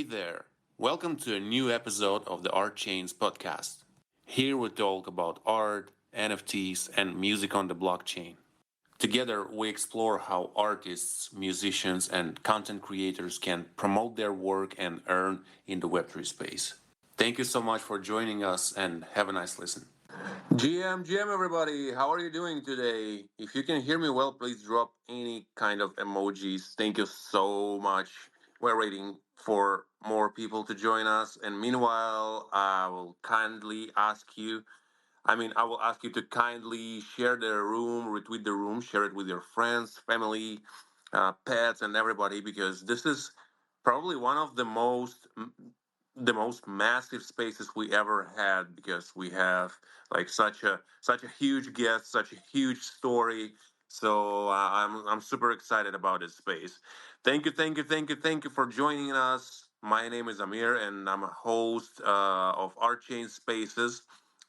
Hey there, welcome to a new episode of the Art Chains podcast. Here we talk about art, NFTs, and music on the blockchain. Together, we explore how artists, musicians, and content creators can promote their work and earn in the Web3 space. Thank you so much for joining us and have a nice listen. GM, everybody, how are you doing today? If you can hear me well, please drop any kind of emojis. Thank you so much. We're waiting for more people to join us. And meanwhile, I will ask you to kindly share the room, retweet the room, share it with your friends, family, pets, and everybody, because this is probably one of the most massive spaces we ever had, because we have like such a huge guest, such a huge story. So I'm super excited about this space. Thank you for joining us. My name is Amir, and I'm a host of Art Chain Spaces.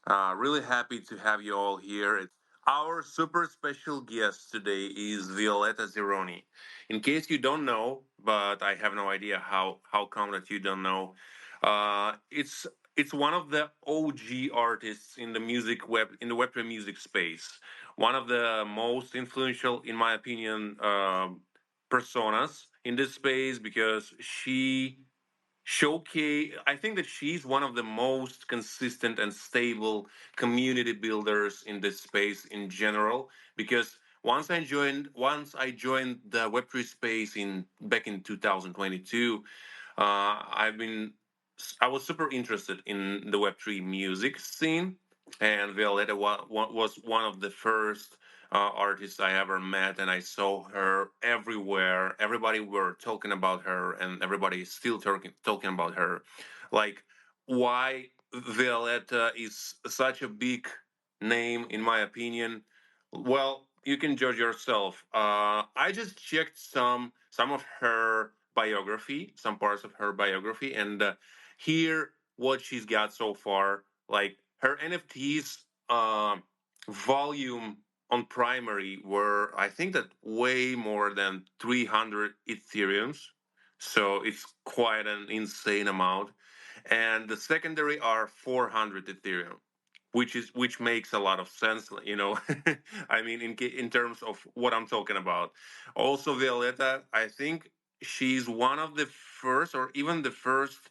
Really happy to have you all here. Our super special guest today is Violetta Zironi. In case you don't know, but I have no idea how come that you don't know, it's one of the OG artists in the Web3 music space. One of the most influential, in my opinion, personas in this space, because I think that she's one of the most consistent and stable community builders in this space in general. Because once I joined the Web3 space in back in 2022, I've been I was super interested in the Web3 music scene, and Violetta was one of the first artists I ever met, and I saw her everywhere. Everybody were talking about her, and everybody is still talking about her. Like, why Violetta is such a big name, in my opinion. Well, you can judge yourself. I just checked some of her biography, some parts of her biography, and hear what she's got so far. Like her NFTs volume on primary were, I think, that way more than 300 Ethereums. So it's quite an insane amount. And the secondary are 400 Ethereum, which makes a lot of sense. I mean, in terms of what I'm talking about. Also, Violetta, I think she's one of the first, or even the first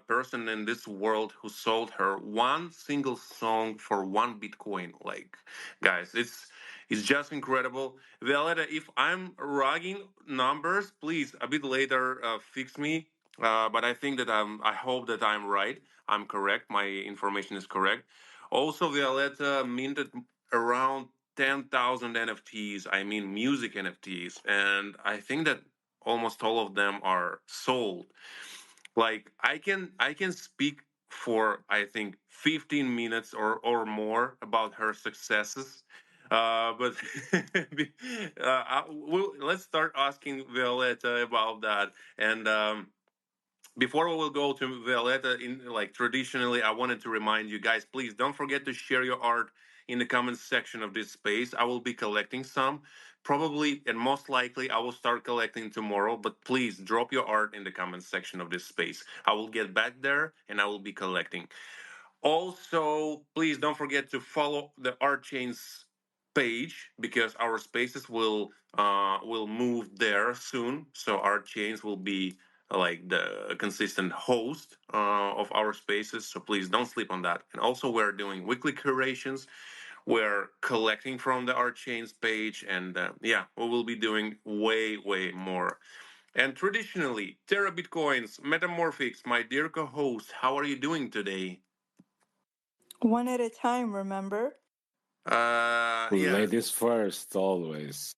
person in this world who sold her one single song for 1 Bitcoin. Like, guys, it's just incredible. Violetta, if I'm rugging numbers, please a bit later fix me. But I think that I hope that I'm right. I'm correct. My information is correct. Also, Violetta minted around 10,000 NFTs. I mean, music NFTs, and I think that almost all of them are sold. Like, I can speak for, I think, 15 minutes or more about her successes. But let's start asking Violetta about that. And before we will go to Violetta, in like traditionally, I wanted to remind you guys, please don't forget to share your art in the comments section of this space. I will be collecting some. Probably and most likely I will start collecting tomorrow, but please drop your art in the comments section of this space. I will get back there and I will be collecting. Also, please don't forget to follow the Art Chains page, because our spaces will move there soon. So Art Chains will be like the consistent host of our spaces. So please don't sleep on that. And also, we're doing weekly curations. We're collecting from the Art Chains page, and yeah, we will be doing way more. And traditionally, Terra Bitcoins, Metamorphics, my dear co-host, how are you doing today? One at a time, remember? Yeah. Ladies first, always.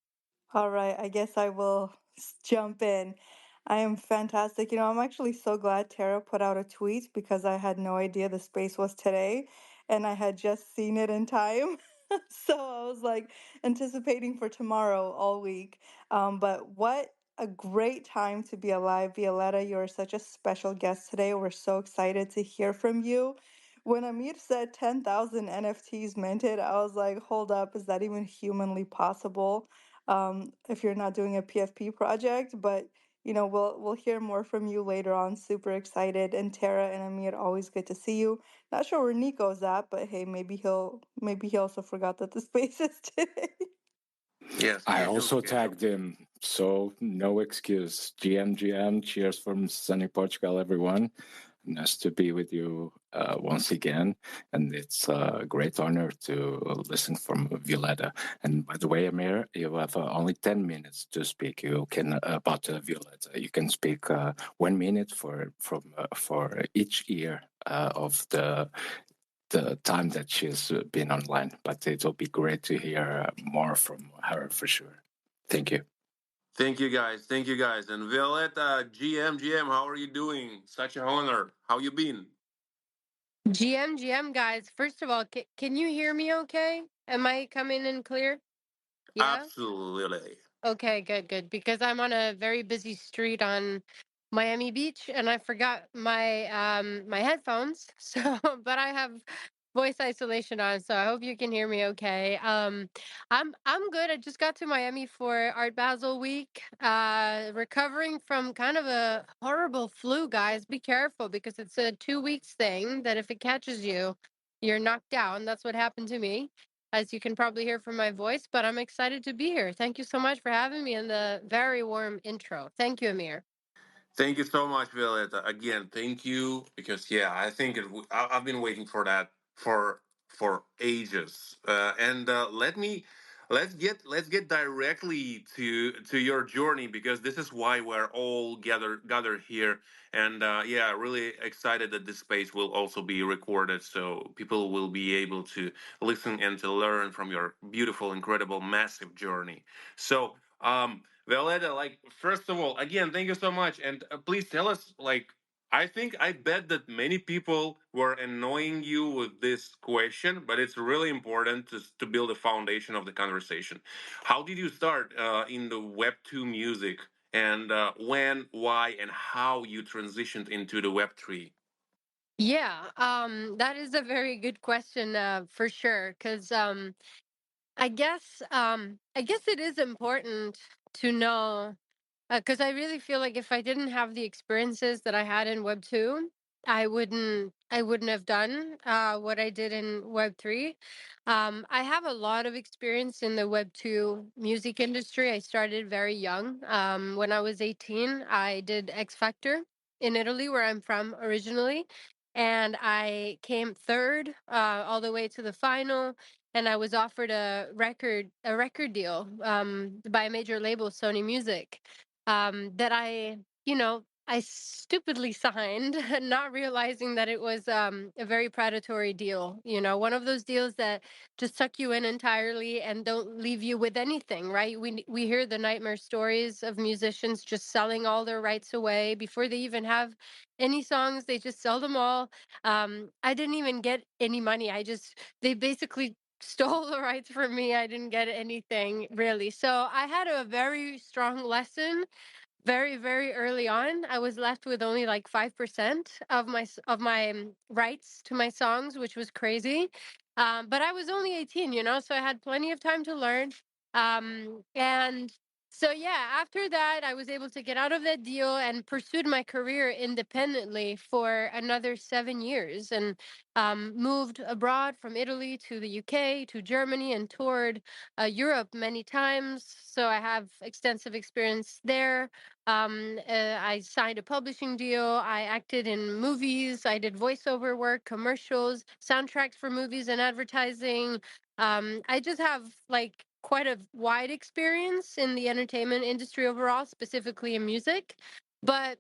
All right, I guess I will jump in. I am fantastic. I'm actually so glad Tara put out a tweet because I had no idea the space was today and I had just seen it in time. So I was like anticipating for tomorrow all week. But what a great time to be alive, Violetta. You're such a special guest today. We're so excited to hear from you. When Amir said 10,000 NFTs minted, I was like, hold up, is that even humanly possible? If you're not doing a PFP project. But we'll hear more from you later on. Super excited. And Tara and Amir, always good to see you. Not sure where Nico's at, but hey, maybe he also forgot that the space is today. Yes, I usual also schedule. tagged him, so no excuse. GM, cheers from sunny Portugal, everyone. Nice to be with you once again, and it's a great honor to listen from Violetta. And by the way, Amir, you have only 10 minutes to speak. You can about Violetta. You can speak 1 minute for each year of the time that she's been online. But it'll be great to hear more from her for sure. Thank you. Thank you guys. Thank you guys. And Violetta, GM, how are you doing? Such an honor. How you been? GM, guys. First of all, can you hear me okay? Am I coming in clear? Yeah? Absolutely. Okay, good. Because I'm on a very busy street on Miami Beach and I forgot my headphones. So, but I have voice isolation on, so I hope you can hear me okay. I'm good. I just got to Miami for Art Basel week. Recovering from kind of a horrible flu, guys. Be careful because it's a 2 weeks thing that if it catches you, you're knocked down. That's what happened to me, as you can probably hear from my voice, but I'm excited to be here. Thank you so much for having me and the very warm intro. Thank you, Amir. Thank you so much, Violetta. Again, thank you because yeah, I think I've been waiting for that for ages. And let's get directly to your journey because this is why we're all gathered here. And yeah, really excited that this space will also be recorded, so people will be able to listen and to learn from your beautiful, incredible, massive journey. So. Violetta, like, first of all, again, thank you so much. And please tell us, like, I bet that many people were annoying you with this question, but it's really important to build a foundation of the conversation. How did you start in the Web 2 music? And when, why, and how you transitioned into the Web 3? Yeah, that is a very good question, for sure. Because I guess it is important to know. Because I really feel like if I didn't have the experiences that I had in Web 2, I wouldn't have done what I did in Web 3. I have a lot of experience in the Web 2 music industry. I started very young. When I was 18, I did X Factor in Italy, where I'm from originally, and I came third all the way to the final. And I was offered a record deal by a major label, Sony Music, that I stupidly signed, not realizing that it was a very predatory deal. One of those deals that just suck you in entirely and don't leave you with anything, right? We hear the nightmare stories of musicians just selling all their rights away before they even have any songs. They just sell them all. I didn't even get any money. They basically stole the rights from me. I didn't get anything really. So I had a very strong lesson very, very early on. I was left with only like 5% of my rights to my songs, which was crazy. But I was only 18, so I had plenty of time to learn. And so yeah, after that, I was able to get out of that deal and pursued my career independently for another 7 years, and moved abroad from Italy to the UK to Germany and toured Europe many times. So I have extensive experience there. I signed a publishing deal. I acted in movies. I did voiceover work, commercials, soundtracks for movies and advertising. I just have like quite a wide experience in the entertainment industry overall, specifically in music. But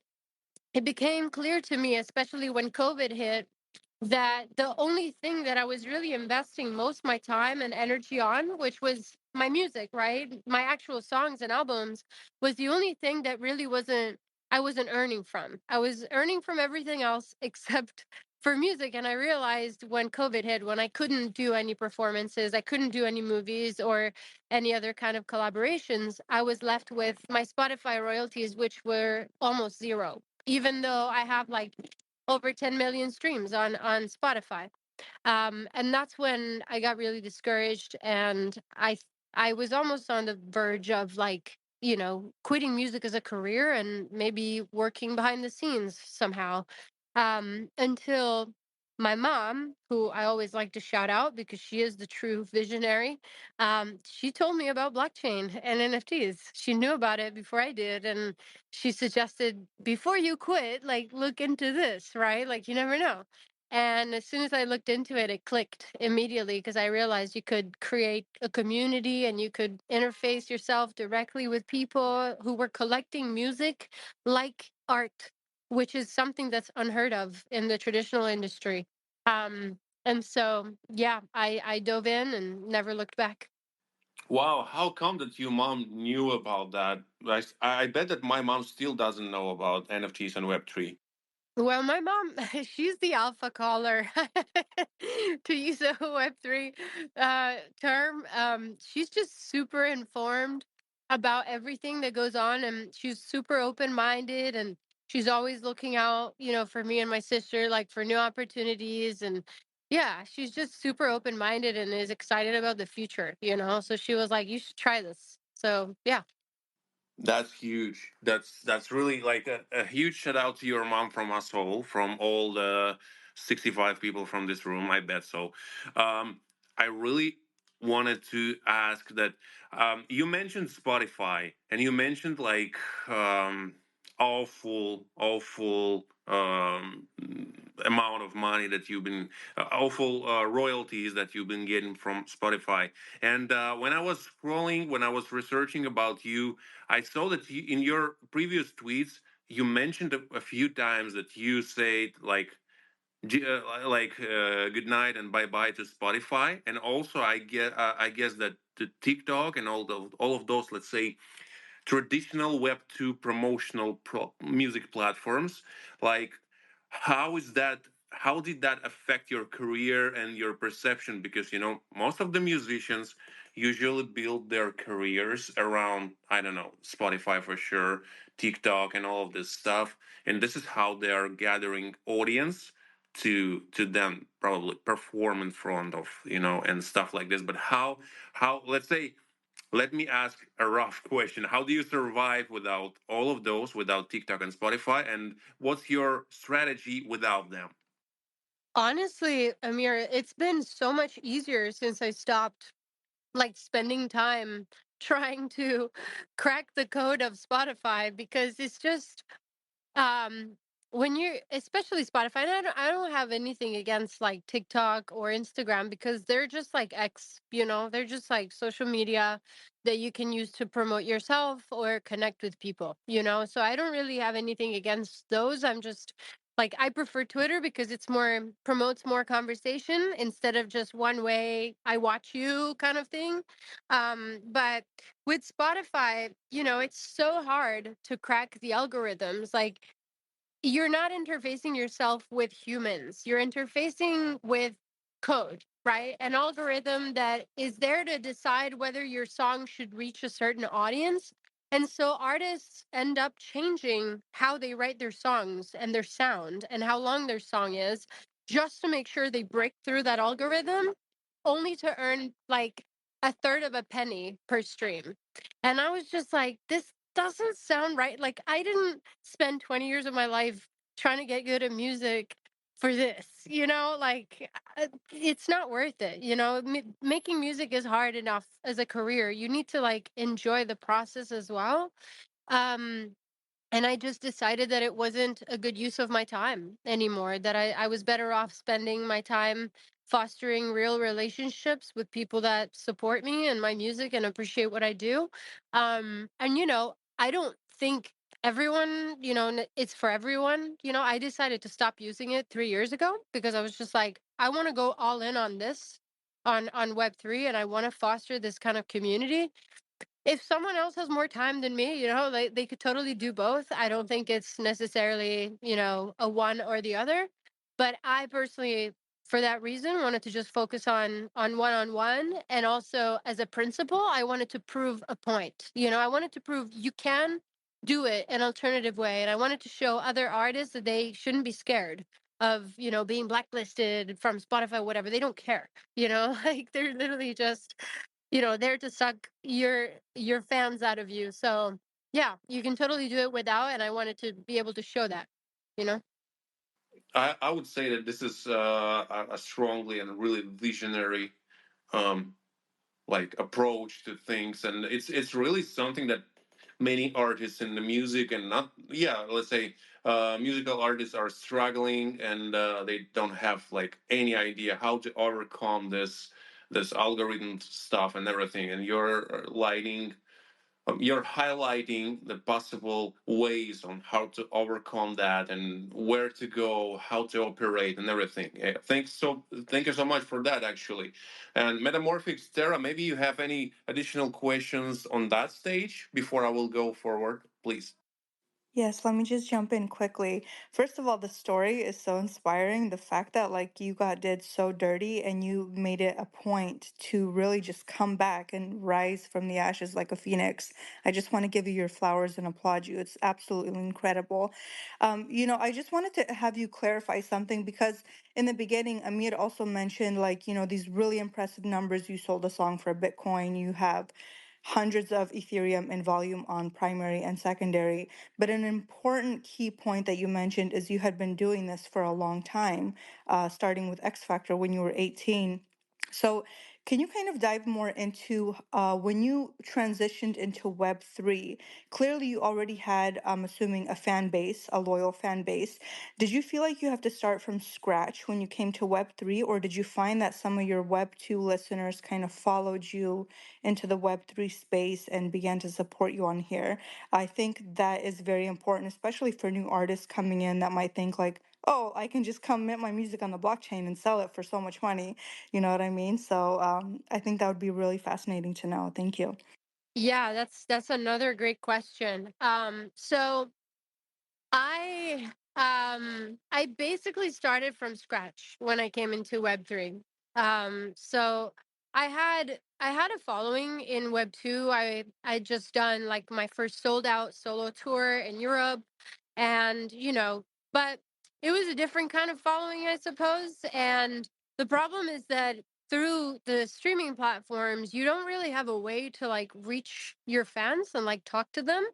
it became clear to me, especially when COVID hit, that the only thing that I was really investing most of my time and energy on, which was my music, right? My actual songs and albums, was the only thing that really I wasn't earning from. I was earning from everything else except for music. And I realized when COVID hit, when I couldn't do any performances, I couldn't do any movies or any other kind of collaborations, I was left with my Spotify royalties, which were almost zero, even though I have like over 10 million streams on Spotify. And that's when I got really discouraged, and I was almost on the verge of like quitting music as a career and maybe working behind the scenes somehow. Until my mom, who I always like to shout out because she is the true visionary, she told me about blockchain and NFTs. She knew about it before I did. And she suggested, before you quit, like, look into this, right? Like, you never know. And as soon as I looked into it, it clicked immediately because I realized you could create a community and you could interface yourself directly with people who were collecting music like art, which is something that's unheard of in the traditional industry. And so, yeah, I dove in and never looked back. Wow, how come that your mom knew about that? I bet that my mom still doesn't know about NFTs and Web3. Well, my mom, she's the alpha caller, to use a Web3 term. She's just super informed about everything that goes on, and she's super open-minded, and she's always looking out, for me and my sister, like for new opportunities. And yeah, she's just super open-minded and is excited about the future. So she was like, you should try this. So yeah. That's huge. That's really like a huge shout out to your mom from us all, from all the 65 people from this room. I bet so. I really wanted to ask that you mentioned Spotify and you mentioned like awful amount of money that you've been awful royalties that you've been getting from Spotify. And when I was scrolling, when I was researching about you, I saw that you, in your previous tweets, you mentioned a few times that you said like good night and bye bye to Spotify, and also I guess that the TikTok and all of those, let's say, traditional Web 2 promotional music platforms. Like, how is that? How did that affect your career and your perception? Because, most of the musicians usually build their careers around, I don't know, Spotify for sure, TikTok, and all of this stuff. And this is how they are gathering audience to then probably perform in front of, and stuff like this. But how let's say, let me ask a rough question. How do you survive without all of those, without TikTok and Spotify? And what's your strategy without them? Honestly, Amir, it's been so much easier since I stopped like spending time trying to crack the code of Spotify, because it's just um, when you're, especially Spotify, and I don't have anything against like TikTok or Instagram because they're just like they're just like social media that you can use to promote yourself or connect with people. So I don't really have anything against those. I'm just like, I prefer Twitter because it's more, promotes more conversation instead of just one way, I watch you kind of thing. But with Spotify, it's so hard to crack the algorithms. Like, you're not interfacing yourself with humans. You're interfacing with code, right? An algorithm that is there to decide whether your song should reach a certain audience. And so artists end up changing how they write their songs and their sound and how long their song is, just to make sure they break through that algorithm, only to earn like a third of a penny per stream. And I was just like, this doesn't sound right. Like, I didn't spend 20 years of my life trying to get good at music for this. Like, it's not worth it. Making music is hard enough as a career. You need to like enjoy the process as well. Um, and I just decided that it wasn't a good use of my time anymore, that I was better off spending my time fostering real relationships with people that support me and my music and appreciate what I do. And, I don't think everyone, it's for everyone. I decided to stop using it 3 years ago because I was just like, I want to go all in on this, on Web3, and I want to foster this kind of community. If someone else has more time than me, they could totally do both. I don't think it's necessarily, a one or the other. But I personally, for that reason, wanted to just focus on one-on-one. And also as a principal, I wanted to prove a point. I wanted to prove you can do it an alternative way. And I wanted to show other artists that they shouldn't be scared of, being blacklisted from Spotify, whatever. They don't care, like they're literally just there to suck your fans out of you. So yeah, you can totally do it without, and I wanted to be able to show that, you know. I would say that this is a strongly and really visionary um, like approach to things, and it's really something that many artists in the music and not yeah let's say musical artists are struggling, and they don't have like any idea how to overcome this algorithm stuff and everything, and you're lighting you're highlighting the possible ways on how to overcome that and where to go, how to operate, and everything. Yeah, thanks so thank you so much for that, actually. And Metamorphics Terra, maybe you have any additional questions on that stage before I will go forward, please. Yes, let me just jump in quickly. First of all, the story is so inspiring. The fact that like you got did so dirty and you made it a point to really just come back and rise from the ashes like a phoenix. I just want to give you your flowers and applaud you. It's absolutely incredible. I just wanted to have you clarify something because in the beginning, Amir also mentioned like, these really impressive numbers. You sold a song for Bitcoin. You have hundreds of Ethereum in volume on primary and secondary. But an important key point that you mentioned is you had been doing this for a long time, starting with X Factor when you were 18. So, can you kind of dive more into when you transitioned into Web3? Clearly, you already had, I'm assuming, a fan base, a loyal fan base. Did you feel like you have to start from scratch when you came to Web3, or did you find that some of your Web2 listeners kind of followed you into the Web3 space and began to support you on here? I think that is very important, especially for new artists coming in that might think like, oh, I can just come mint my music on the blockchain and sell it for so much money. You know what I mean? So I think that would be really fascinating to know. Thank you. Yeah, that's another great question. So I basically started from scratch when I came into Web3. So I had a following in Web2. I just done like my first sold out solo tour in Europe, and but it was a different kind of following, I suppose. And the problem is that through the streaming platforms, you don't really have a way to like reach your fans and like talk to them.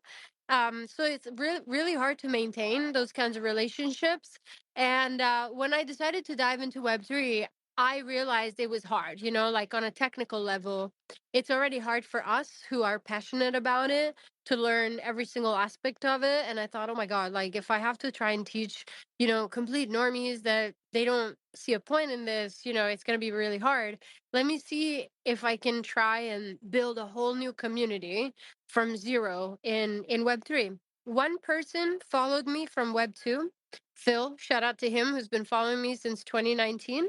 So it's really hard to maintain those kinds of relationships. And when I decided to dive into Web3, I realized it was hard, like on a technical level. It's already hard for us who are passionate about it to learn every single aspect of it. And I thought, oh my God, like if I have to try and teach, complete normies that they don't see a point in this, it's going to be really hard. Let me see if I can try and build a whole new community from zero in Web3. One person followed me from Web2. Phil, shout out to him, who's been following me since 2019.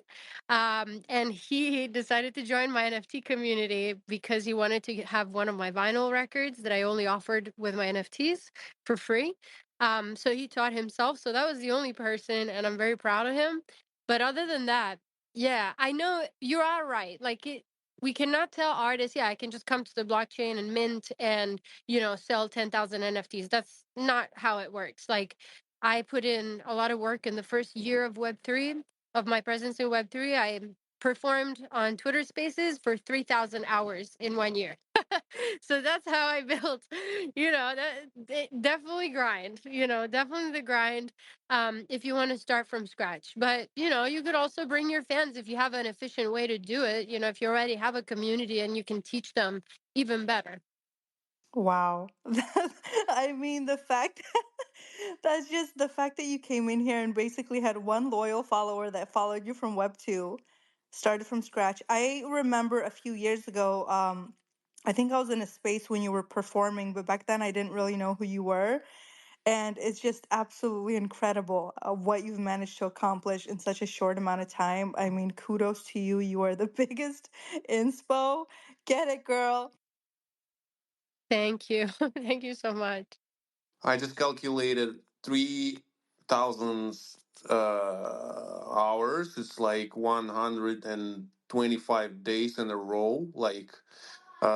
And he decided to join my NFT community because he wanted to have one of my vinyl records that I only offered with my NFTs for free. So he taught himself. So that was the only person, and I'm very proud of him. But other than that, yeah, I know you are right. Like we cannot tell artists, yeah, I can just come to the blockchain and mint and, sell 10,000 NFTs. That's not how it works. Like I put in a lot of work in the first year of Web3, of my presence in Web3. I performed on Twitter Spaces for 3,000 hours in 1 year. So that's how I built, definitely grind, definitely the grind. If you want to start from scratch. But, you could also bring your fans if you have an efficient way to do it. If you already have a community and you can teach them, even better. Wow. I mean, the fact that's just the fact that you came in here and basically had one loyal follower that followed you from Web 2, started from scratch. I remember a few years ago, I think I was in a space when you were performing, but back then I didn't really know who you were. And it's just absolutely incredible what you've managed to accomplish in such a short amount of time. I mean, kudos to you. You are the biggest inspo. Get it, girl. Thank you. Thank you so much. I just calculated 3,000 hours. It's like 125 days in a row. Like,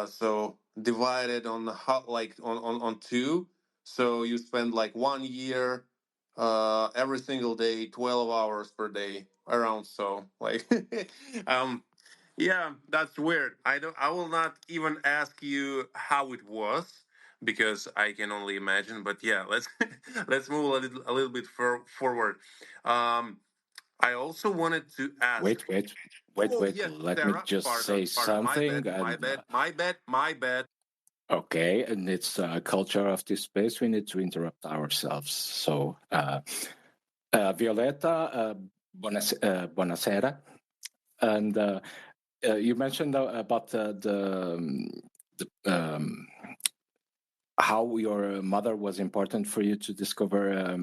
so divided on the like on two. So you spend like 1 year, every single day, 12 hours per day, around. So like, um, Yeah, that's weird. I don't. I will not even ask you how it was because I can only imagine. But yeah, let's let's move a little bit forward. Um, I also wanted to ask. Wait, wait, wait, Oh wait. yes, Let me Sarah. just Pardon, say pardon. My bad. something. My And bad. My bad. My bad. okay, and it's a culture of this space. We need to interrupt ourselves. So, Violetta, buonasera. And you mentioned about the how your mother was important for you to discover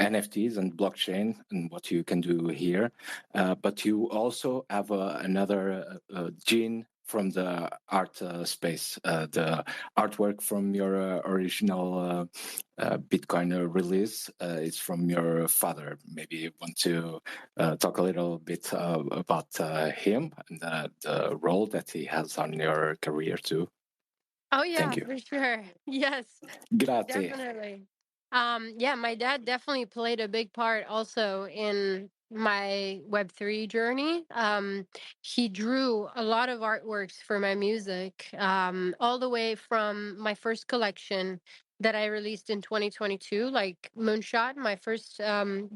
NFTs and blockchain and what you can do here. But you also have another gene from the art space, the artwork from your original Bitcoin release is from your father. Maybe you want to talk a little bit about him and the role that he has on your career too. Oh Thank yeah, you. for sure. Yes. Grazie. Definitely. Yeah, my dad definitely played a big part also in my Web3 journey. He drew a lot of artworks for my music, all the way from my first collection that I released in 2022, like Moonshot, my first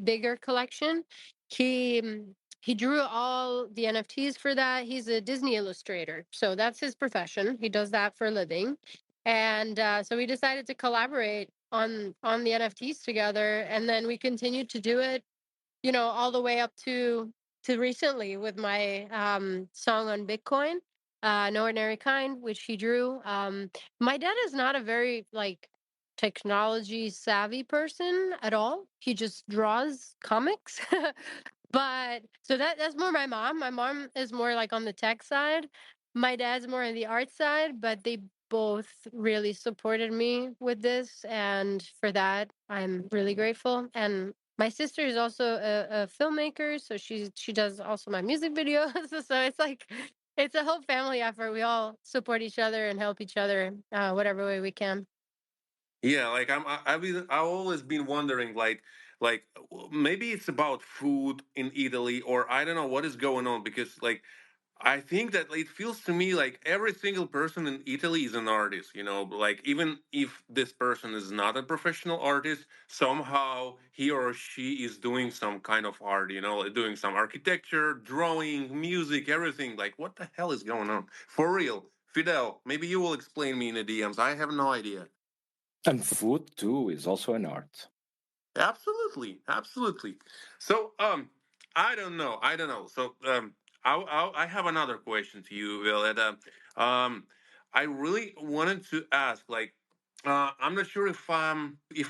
bigger collection. He drew all the NFTs for that. He's a Disney illustrator, so that's his profession. He does that for a living. And so we decided to collaborate on the NFTs together, and then we continued to do it, all the way up to recently with my song on Bitcoin, No Ordinary Kind, which he drew. My dad is not a very like technology savvy person at all. He just draws comics. But so that's more my mom. My mom is more like on the tech side. My dad's more on the art side, but they both really supported me with this, and for that I'm really grateful. And my sister is also a filmmaker, so she does also my music videos. So it's like it's a whole family effort. We all support each other and help each other whatever way we can. Yeah, like I've always been wondering, like maybe it's about food in Italy, or I don't know what is going on, because like I think that it feels to me like every single person in Italy is an artist, like even if this person is not a professional artist, somehow he or she is doing some kind of art, like doing some architecture, drawing, music, everything. Like, what the hell is going on? For real. Fidel, maybe you will explain me in the DMs. I have no idea. And food too is also an art. Absolutely, absolutely. So, I don't know. So, I have another question to you, Violetta. Um, I really wanted to ask, like, I'm not sure if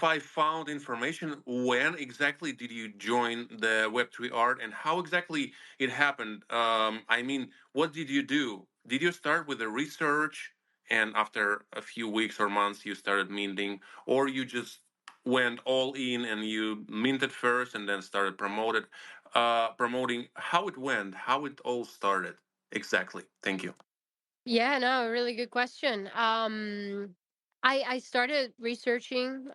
I found information. When exactly did you join the Web3 art, and how exactly it happened? I mean, what did you do? Did you start with the research, and after a few weeks or months, you started minting, or you just went all in and you minted first and then started promoting? How it went, how it all started exactly? Thank you. Yeah, no, really good question. I started researching,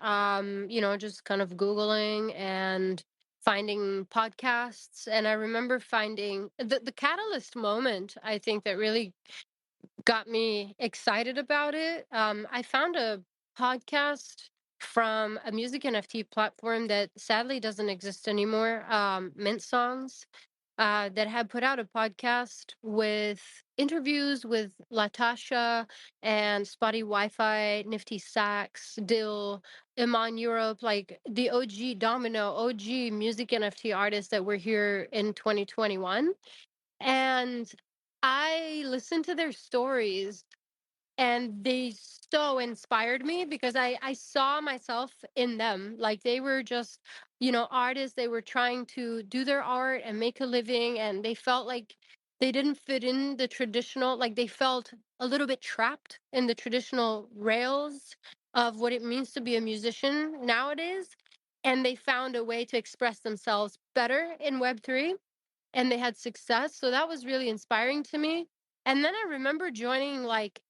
just kind of Googling and finding podcasts, and I remember finding the catalyst moment, I think, that really got me excited about it. I found a podcast from a music NFT platform that sadly doesn't exist anymore, Mint Songs, that had put out a podcast with interviews with Latasha and Spotty Wi-Fi, Nifty Sax, Dill, Iman Europe, like the OG Domino, OG music NFT artists that were here in 2021. And I listened to their stories, and they so inspired me because I saw myself in them. Like they were just, artists. They were trying to do their art and make a living, and they felt like they didn't fit in the traditional, like they felt a little bit trapped in the traditional rails of what it means to be a musician nowadays. And they found a way to express themselves better in Web3, and they had success. So that was really inspiring to me. And then I remember joining like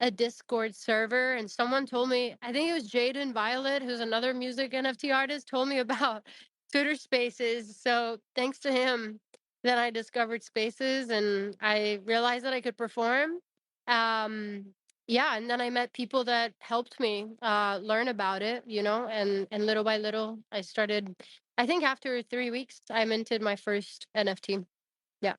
a Discord server, and someone told me, I think it was Jaden Violet, who's another music NFT artist, told me about Twitter Spaces. So thanks to him, then I discovered spaces and I realized that I could perform. Um, yeah, and then I met people that helped me learn about it, and little by little I started. I think after 3 weeks, I minted my first NFT. Yeah.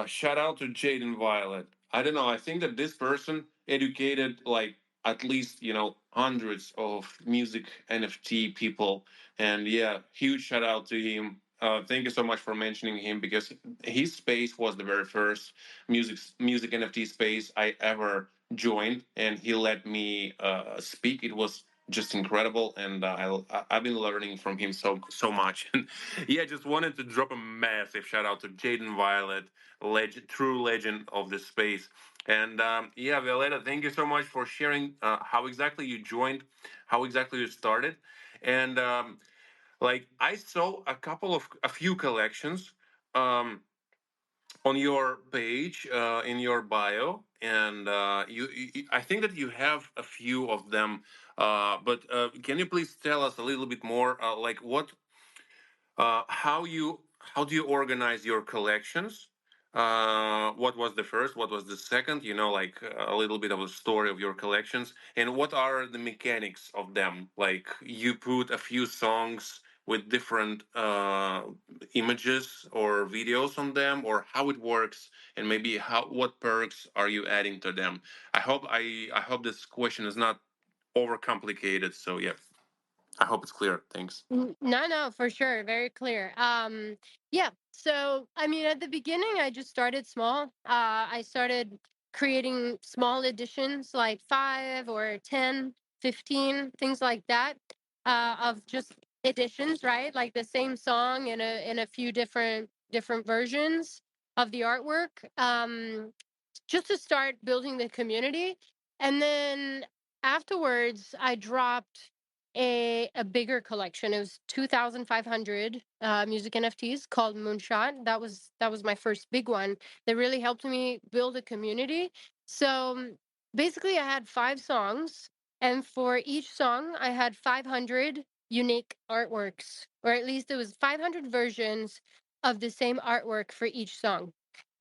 Shout out to Jade and Violet. I don't know. I think that this person educated like at least hundreds of music NFT people, and yeah, huge shout out to him. Thank you so much for mentioning him because his space was the very first music NFT space I ever joined, and he let me speak. It was just incredible, and I've been learning from him so much. And yeah, just wanted to drop a massive shout out to Jaden Violet, true legend of the space. And yeah, Violeta, thank you so much for sharing how exactly you joined, how exactly you started, and like I saw a few collections. Um, on your page in your bio, and I think that you have a few of them, but can you please tell us a little bit more, like how do you organize your collections? What was the first? What was the second? Like a little bit of a story of your collections, and what are the mechanics of them? Like you put a few songs with different images or videos on them, or how it works, and maybe how what perks are you adding to them? I hope this question is not overcomplicated. So yeah, I hope it's clear. Thanks. No, no, for sure. Very clear. Yeah. So, I mean, at the beginning, I just started small. I started creating small editions like 5 or 10, 15, things like that, of just editions, right? Like the same song in a few different versions of the artwork. Just to start building the community. And then afterwards, I dropped a bigger collection. It was 2,500 music NFTs called Moonshot. That was my first big one that really helped me build a community. So basically, I had 5 songs, and for each song, I had 500 unique artworks, or at least it was 500 versions of the same artwork for each song.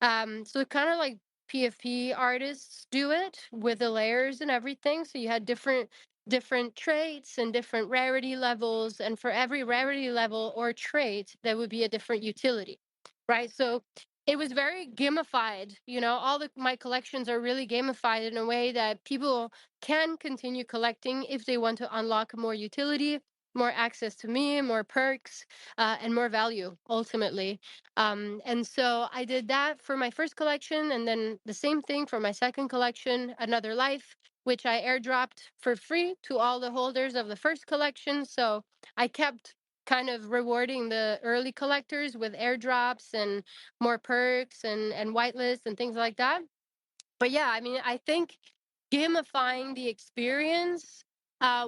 So kind of like PFP artists do it with the layers and everything. So you had different traits and different rarity levels, and for every rarity level or trait, there would be a different utility, right? So it was very gamified. All my collections are really gamified in a way that people can continue collecting if they want to unlock more utility, more access to me, more perks, and more value ultimately. And so I did that for my first collection, and then the same thing for my second collection, Another Life, which I airdropped for free to all the holders of the first collection. So I kept kind of rewarding the early collectors with airdrops and more perks and whitelists and things like that. But yeah, I mean, I think gamifying the experience,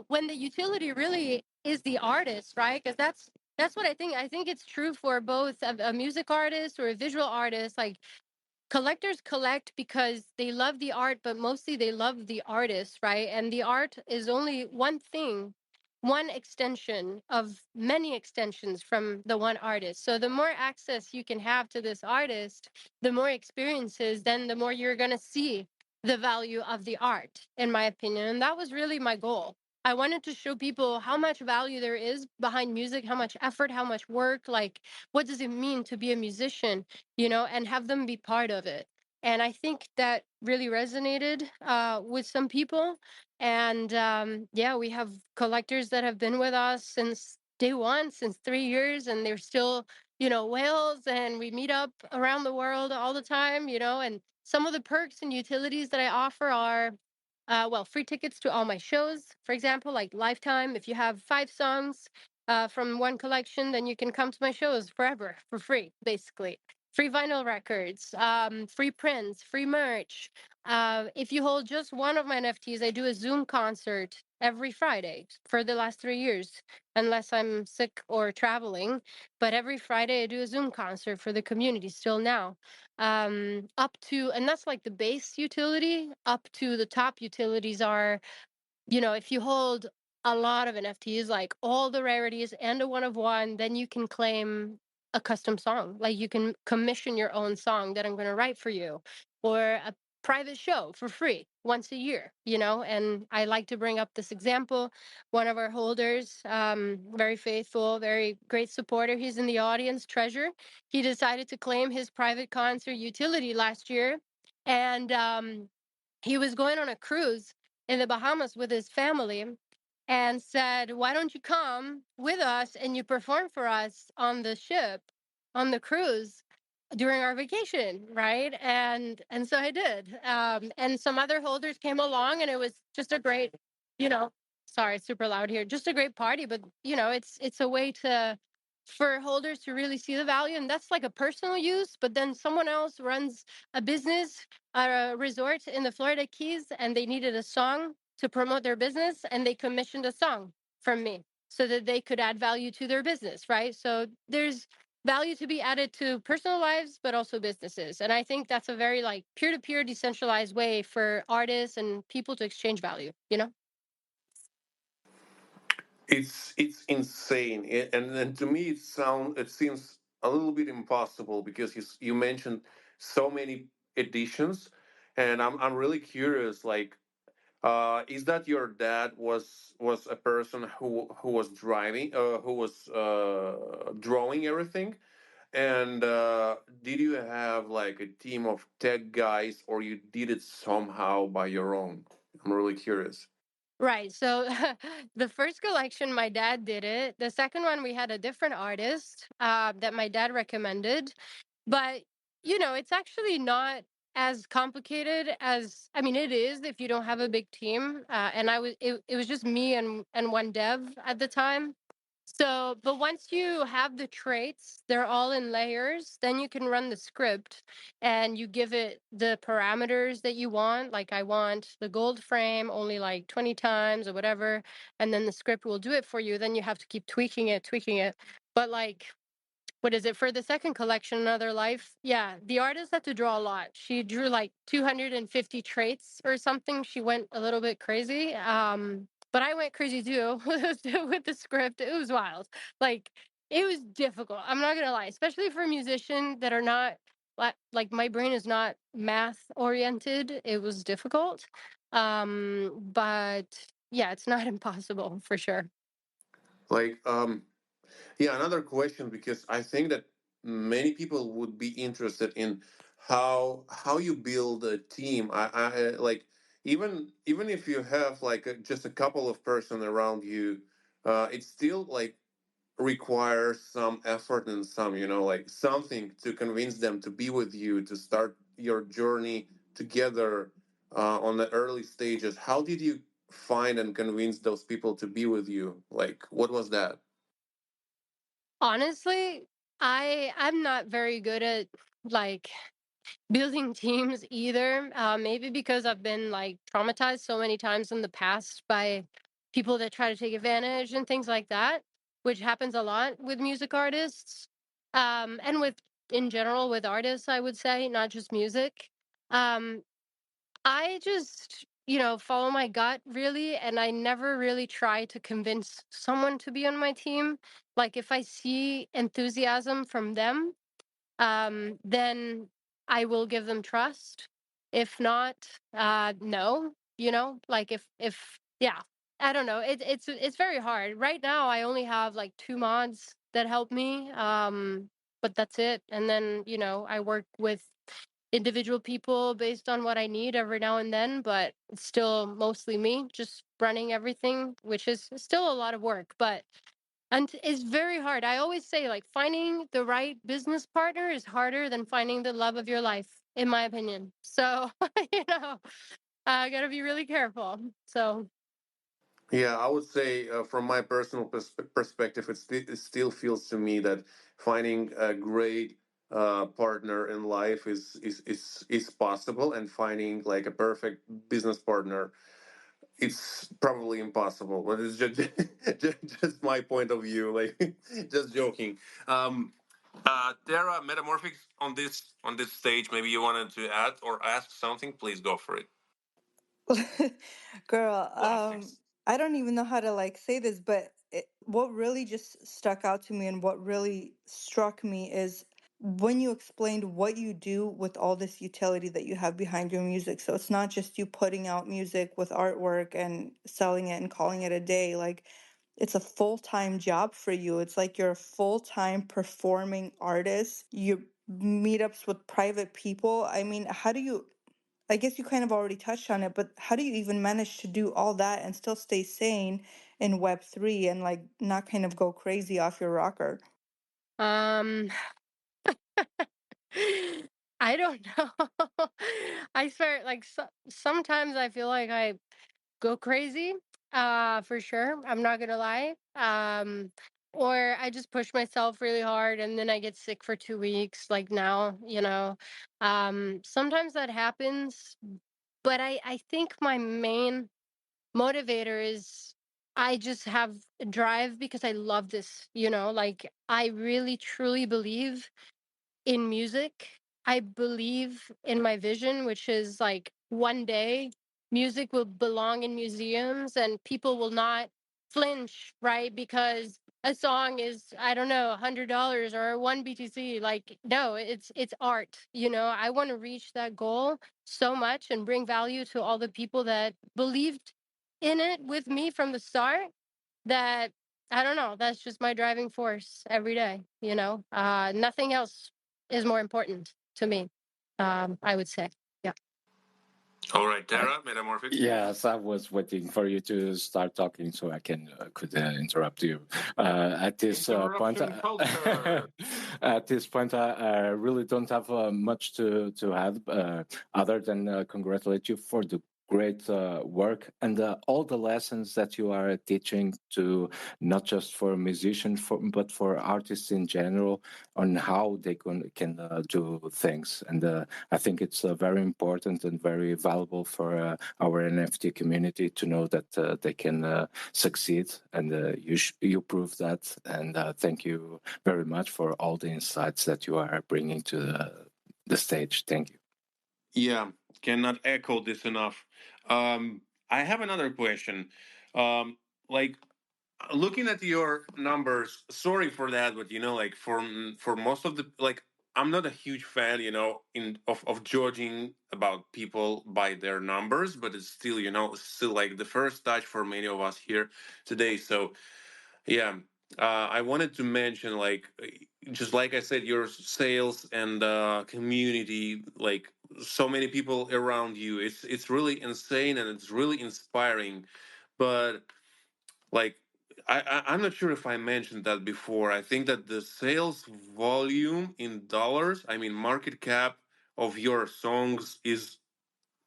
when the utility really is the artist, right? Because that's what I think. I think it's true for both a music artist or a visual artist. Like, collectors collect because they love the art, but mostly they love the artist, right? And the art is only one thing, one extension of many extensions from the one artist. So the more access you can have to this artist, the more experiences, then the more you're going to see the value of the art, in my opinion. And that was really my goal. I wanted to show people how much value there is behind music, how much effort, how much work, like what does it mean to be a musician, and have them be part of it. And I think that really resonated with some people. And yeah, we have collectors that have been with us since day one, since 3 years, and they're still, whales, and we meet up around the world all the time, and some of the perks and utilities that I offer are, well, free tickets to all my shows, for example, like Lifetime. If you have 5 songs from one collection, then you can come to my shows forever for free, basically. Free vinyl records, free prints, free merch. If you hold just one of my NFTs, I do a Zoom concert every Friday for the last 3 years, unless I'm sick or traveling. But every Friday, I do a Zoom concert for the community still now. Up to, and that's like the base utility. Up to the top utilities are, if you hold a lot of NFTs, like all the rarities and a one of one, then you can claim a custom song. Like you can commission your own song that I'm going to write for you, or a private show for free once a year, you know. And I like to bring up this example. One of our holders, very faithful, very great supporter, he's in the audience, Treasure. He decided to claim his private concert utility last year, and he was going on a cruise in the Bahamas with his family, and said, "Why don't you come with us and you perform for us on the ship, on the cruise during our vacation?" Right? And so I did. And some other holders came along, and it was just a great, you know, sorry, it's super loud here. Just a great party, but you know, it's a way to for holders to really see the value, and that's like a personal use. But then someone else runs a business at a resort in the Florida Keys, and they needed a song to promote their business, and they commissioned a song from me so that they could add value to their business, right? So there's value to be added to personal lives, but also businesses. And I think that's a very like peer-to-peer decentralized way for artists and people to exchange value, you know? It's insane, and to me it seems a little bit impossible because you mentioned so many editions, and I'm really curious. Like, is that your dad was a person who was driving, who was drawing everything, and did you have like a team of tech guys, or you did it somehow by your own? I'm really curious. Right. So the first collection, my dad did it. The second one, we had a different artist that my dad recommended. But, you know, it's actually not as complicated as, I mean, it is if you don't have a big team. And it was just me and one dev at the time. So, but once you have the traits, they're all in layers, then you can run the script and you give it the parameters that you want. Like, I want the gold frame only like 20 times or whatever. And then the script will do it for you. Then you have to keep tweaking it, tweaking it. But like, what is it for the second collection, Another Life? Yeah, the artist had to draw a lot. She drew like 250 traits or something. She went a little bit crazy. But I went crazy too with the script. It was wild. Like, it was difficult. I'm not gonna lie, especially for a musician that are not like my brain is not math oriented. It was difficult. But yeah, it's not impossible for sure. Like, yeah, another question, because I think that many people would be interested in how you build a team. Like, even if you have like just a couple of person around you, it still like requires some effort and some, like something to convince them to be with you, to start your journey together on the early stages. How did you find and convince those people to be with you? Like, what was that? Honestly, I'm not very good at like building teams either. Maybe because I've been like traumatized so many times in the past by people that try to take advantage and things like that, which happens a lot with music artists, and with in general with artists, I would say, not just music. Um, I just, you know, follow my gut really, and I never really try to convince someone to be on my team. Like if I see enthusiasm from them, then I will give them trust. If not, no. You know, like if yeah, I don't know. It's very hard. Right now, I only have like two mods that help me. But that's it. And then you know, I work with individual people based on what I need every now and then. But it's still mostly me, just running everything, which is still a lot of work. But and it's very hard. I always say, like, finding the right business partner is harder than finding the love of your life, in my opinion. So, you know, I got to be really careful. So, Yeah, I would say from my personal perspective, it still feels to me that finding a great partner in life is possible, and finding like a perfect business partner, it's probably impossible. But it's just just my point of view. Like, just joking. Tara, Metamorphics, on this stage, maybe you wanted to add or ask something. Please go for it. Girl, Blessings. I don't even know how to like say this, but what really just stuck out to me and what really struck me is when you explained what you do with all this utility that you have behind your music. So it's not just you putting out music with artwork and selling it and calling it a day. Like, it's a full-time job for you. It's like you're a full-time performing artist. You meetups with private people. I mean, how do you, I guess you kind of already touched on it, but how do you even manage to do all that and still stay sane in Web3 and like not kind of go crazy off your rocker? Um, I don't know. I swear, like sometimes I feel like I go crazy. For sure. I'm not gonna lie. Or I just push myself really hard and then I get sick for 2 weeks, like now, you know. Sometimes that happens, but I think my main motivator is I just have drive because I love this, you know, like I really truly believe in music. I believe in my vision, which is like one day music will belong in museums and people will not flinch, right? Because a song is, I don't know, $100 or one BTC. Like, no, it's art. You know, I want to reach that goal so much and bring value to all the people that believed in it with me from the start that I don't know, that's just my driving force every day, you know. Nothing else is more important to me. I would say. Yeah. All right, I, Tara, Metamorphics. yes, I was waiting for you to start talking so I can could interrupt you. At this point, Interruption culture. at this point, I really don't have much to add other than congratulate you for the great work and all the lessons that you are teaching to not just for musicians, but for artists in general on how they can do things. And I think it's very important and very valuable for our NFT community to know that they can succeed, and you prove that. And thank you very much for all the insights that you are bringing to the stage. Thank you. Yeah, cannot echo this enough. I have another question. Like looking at your numbers, sorry for that, but like for most of the like, I'm not a huge fan, in of judging about people by their numbers, but it's still, still like the first touch for many of us here today. So yeah, I wanted to mention, like, just like I said, your sales and community, like so many people around you. It's really insane and it's really inspiring. But like, I'm not sure if I mentioned that before. I think that the sales volume in dollars, I mean market cap of your songs is,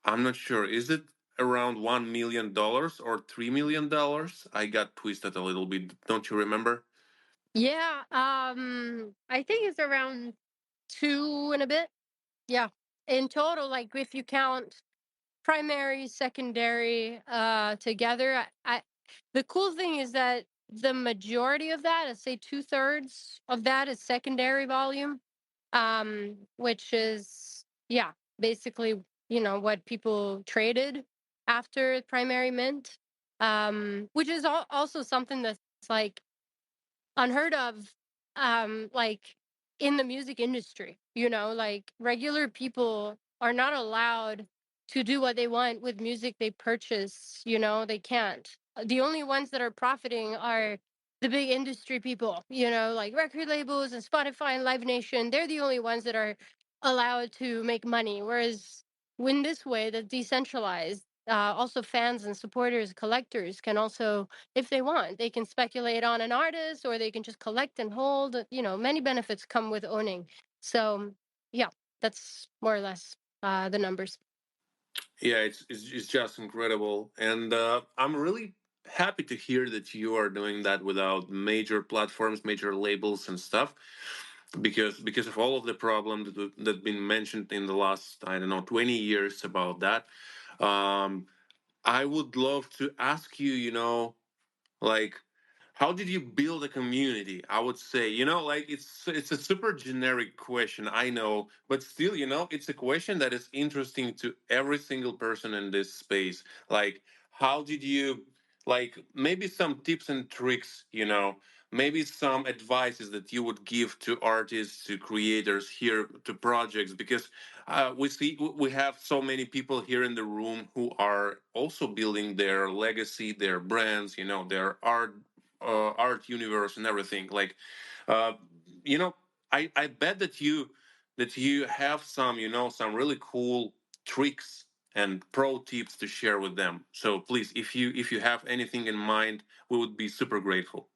I'm not sure. Is it around $1 million or $3 million? I got twisted a little bit. Don't you remember? Yeah. I think it's around two and a bit. Yeah. In total, like if you count primary, secondary, together, the cool thing is that the majority of that, I say 2/3 of that is secondary volume, which is, yeah, basically, what people traded after primary mint, which is also something that's like unheard of, like in the music industry, like regular people are not allowed to do what they want with music they purchase, they can't. The only ones that are profiting are the big industry people, like record labels and Spotify and Live Nation. They're the only ones that are allowed to make money, whereas when this way, that's decentralized, also fans and supporters, collectors can also, if they want, they can speculate on an artist or they can just collect and hold. Many benefits come with owning. So, yeah, that's more or less the numbers. Yeah, it's just incredible, and I'm really happy to hear that you are doing that without major platforms, major labels, and stuff. Because of all of the problems that been mentioned in the last, I don't know, 20 years about that. Um, I would love to ask you, like, how did you build a community? I would say, like, it's a super generic question, I know, but still, it's a question that is interesting to every single person in this space. Like, how did you like maybe some tips and tricks, maybe some advices that you would give to artists, to creators here, to projects, because we have so many people here in the room who are also building their legacy, their brands, their art universe and everything. Like, uh, you know, I bet that you have some, some really cool tricks and pro tips to share with them. So please, if you have anything in mind, we would be super grateful.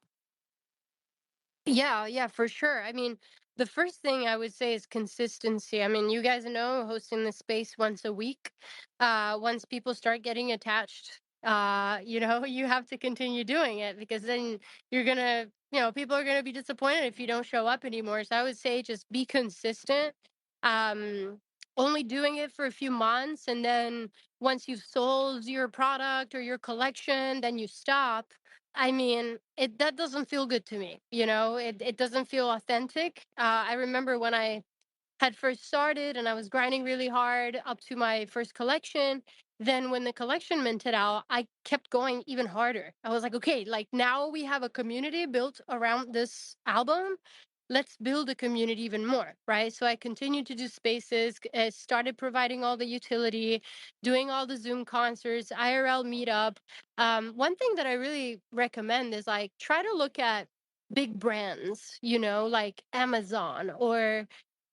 Yeah, yeah, for sure. I mean, the first thing I would say is consistency. I mean, you guys know hosting the space once a week. Once people start getting attached, you have to continue doing it, because then people are gonna be disappointed if you don't show up anymore. So I would say just be consistent. Um, Only doing it for a few months, and then once you've sold your product or your collection, then you stop. I mean, that doesn't feel good to me. It doesn't feel authentic. I remember when I had first started and I was grinding really hard up to my first collection. Then when the collection minted out, I kept going even harder. I was like, okay, like now we have a community built around this album. Let's build a community even more, right? So I continued to do spaces, started providing all the utility, doing all the Zoom concerts, IRL meetup. One thing that I really recommend is like try to look at big brands, like Amazon or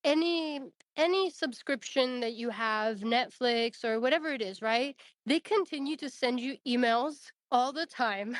any any subscription that you have, Netflix or whatever it is, right? They continue to send you emails all the time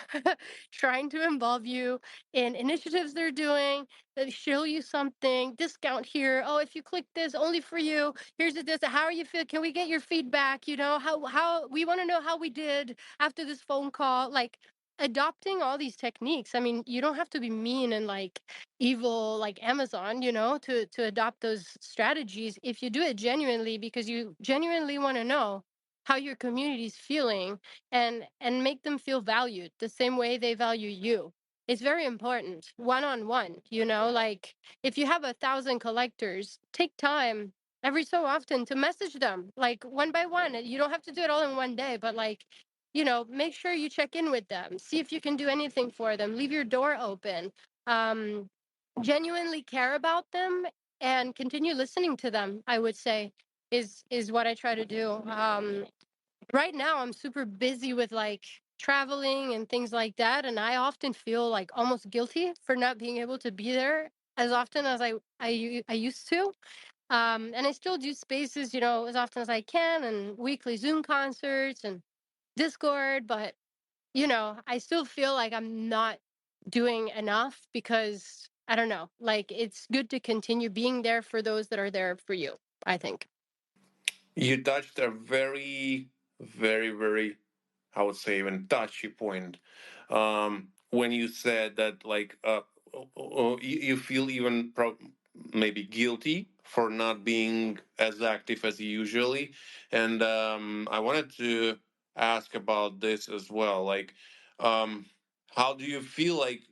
trying to involve you in initiatives they're doing. They show you something, discount here, oh, if you click this, only for you, here's this, how are you feel, can we get your feedback, how we want to know how we did after this phone call. Like, adopting all these techniques, I mean, you don't have to be mean and like evil like Amazon, to adopt those strategies. If you do it genuinely, because you genuinely want to know how your community is feeling, and make them feel valued the same way they value you. It's very important, one on one, like if you have 1,000 collectors, take time every so often to message them, like one by one. You don't have to do it all in one day, but like, make sure you check in with them, see if you can do anything for them, leave your door open. um Genuinely care about them and continue listening to them, I would say, is what I try to do. Right now I'm super busy with like traveling and things like that, and I often feel like almost guilty for not being able to be there as often as I used to. And I still do spaces, as often as I can, and weekly Zoom concerts and Discord, but I still feel like I'm not doing enough, because I don't know, like it's good to continue being there for those that are there for you, I think. You touched a very, very, very, I would say, even touchy point. When you said that, like, you feel even maybe guilty for not being as active as usually. And I wanted to ask about this as well. Like, um, how do you feel like,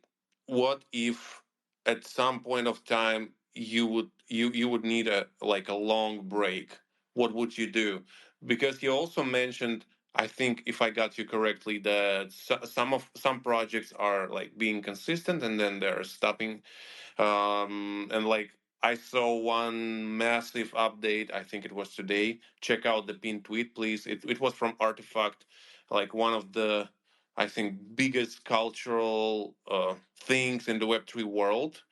what if at some point of time you would need a long break? What would you do? Because you also mentioned, I think if I got you correctly, that some projects are like being consistent and then they're stopping. And like I saw one massive update, I think it was today. Check out the pinned tweet, please. It was from Artifact, like one of the, I think, biggest cultural things in the Web3 world.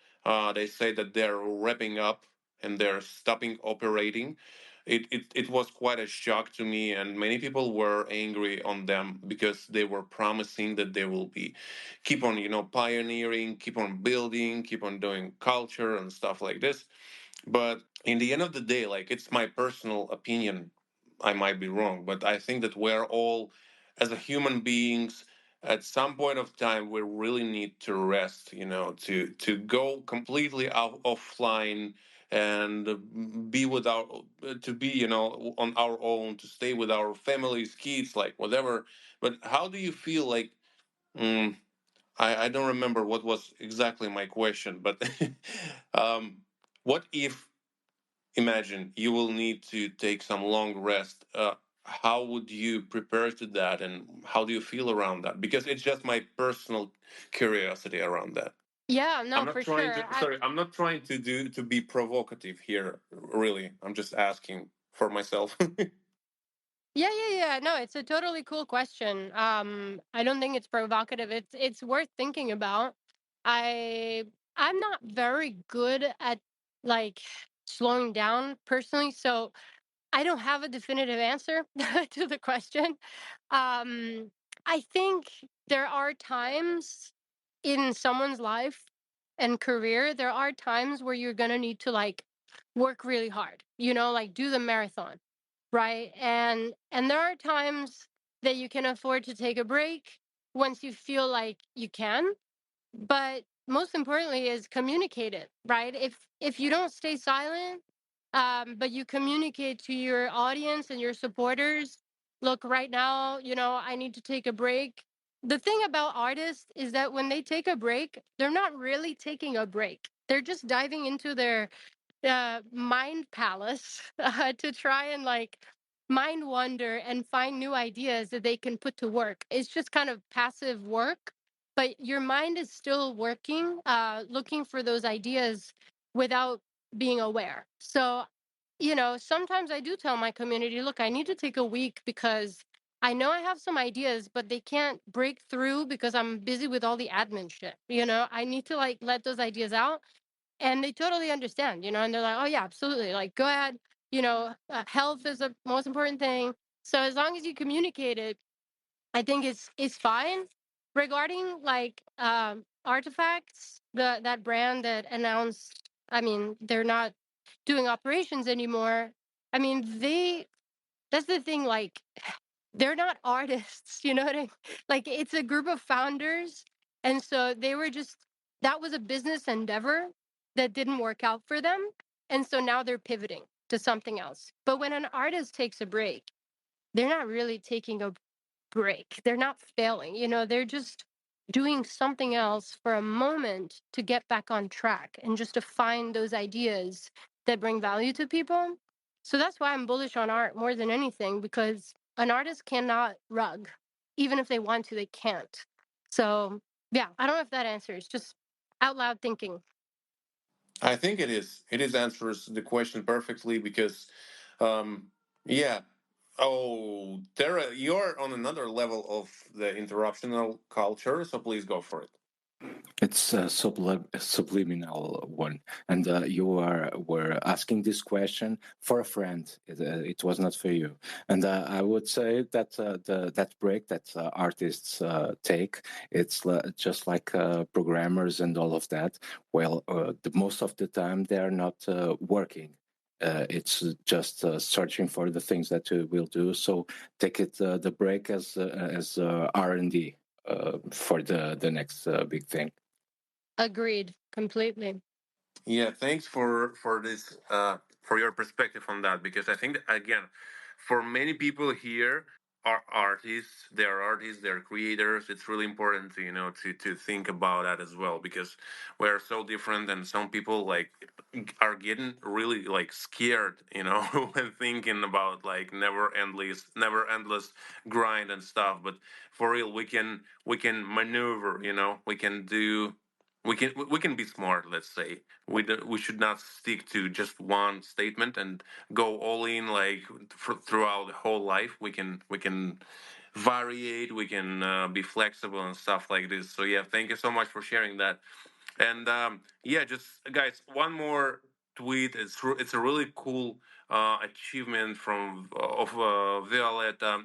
They say that they're wrapping up and they're stopping operating. It was quite a shock to me, and many people were angry on them because they were promising that they will be keep on, pioneering, keep on building, keep on doing culture and stuff like this. But in the end of the day, like, it's my personal opinion, I might be wrong, but I think that we're all, as a human beings, at some point of time we really need to rest, to go completely out offline and be with our to be, on our own, to stay with our families, kids, like whatever. But how do you feel like, mm, I don't remember what was exactly my question, but what if, imagine, you will need to take some long rest. how would you prepare to that, and how do you feel around that? Because it's just my personal curiosity around that. Yeah, I'm no, not for trying sure. to, sorry, I'm not trying to be provocative here, really. I'm just asking for myself. Yeah. No, it's a totally cool question. I don't think it's provocative. It's worth thinking about. I I'm not very good at like slowing down personally, so I don't have a definitive answer to the question. Um, I think there are times in someone's life and career, there are times where you're gonna need to like work really hard, like do the marathon, right? And there are times that you can afford to take a break once you feel like you can, but most importantly is communicate it, right? If you don't stay silent, but you communicate to your audience and your supporters, look, right now, I need to take a break. The thing about artists is that when they take a break, they're not really taking a break, they're just diving into their mind palace to try and like mind wander and find new ideas that they can put to work. It's just kind of passive work, but your mind is still working, looking for those ideas without being aware. So, sometimes I do tell my community, look, I need to take a week because I know I have some ideas, but they can't break through because I'm busy with all the admin shit. I need to like let those ideas out, and they totally understand, and they're like, oh yeah, absolutely, like go ahead. Health is the most important thing, so as long as you communicate it, I think it's fine. Regarding like artifacts, that brand that announced, I mean, they're not doing operations anymore. I mean, that's the thing, like they're not artists, you know what I mean? Like it's a group of founders, and so they were just, that was a business endeavor that didn't work out for them, and so now they're pivoting to something else. But when an artist takes a break, they're not really taking a break. They're not failing, they're just doing something else for a moment to get back on track and just to find those ideas that bring value to people. So that's why I'm bullish on art more than anything, because an artist cannot rug. Even if they want to, they can't. So, yeah, I don't know if that answers, just out loud thinking. I think it is. It is answers the question perfectly because, yeah. Oh, Tara, you're on another level of the interruptional culture, so please go for it. It's a subliminal one, and were asking this question for a friend. It was not for you, and I would say that that break that artists take, it's just like programmers and all of that. Well, the most of the time they are not working. It's just searching for the things that you will do. So take it the break as R&D for the next big thing. Agreed completely. Yeah, thanks for this for your perspective on that, because I think that, again, for many people here are artists, they're creators. It's really important to to think about that as well, because we're so different, and some people like are getting really like scared, when thinking about like never endless grind and stuff. But for real, we can maneuver, we can do, we can be smart, let's say. We should not stick to just one statement and go all in like throughout the whole life. We can variate, we can be flexible and stuff like this. So yeah, thank you so much for sharing that. And yeah, just guys, one more tweet. It's a really cool achievement from of Violetta.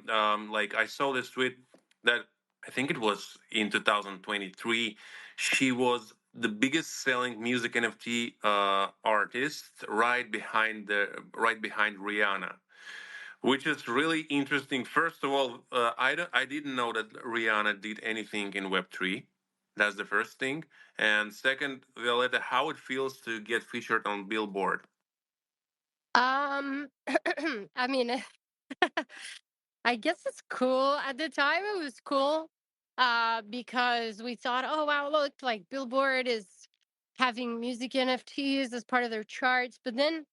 Like I saw this tweet that I think it was in 2023. She was the biggest selling music NFT artist, right behind Rihanna, which is really interesting. First of all, I didn't know that Rihanna did anything in Web3. That's the first thing. And second, Violetta, how it feels to get featured on Billboard. Um, I mean, I guess it's cool. At the time, it was cool because we thought, oh, wow, look, like Billboard is having music NFTs as part of their charts. But then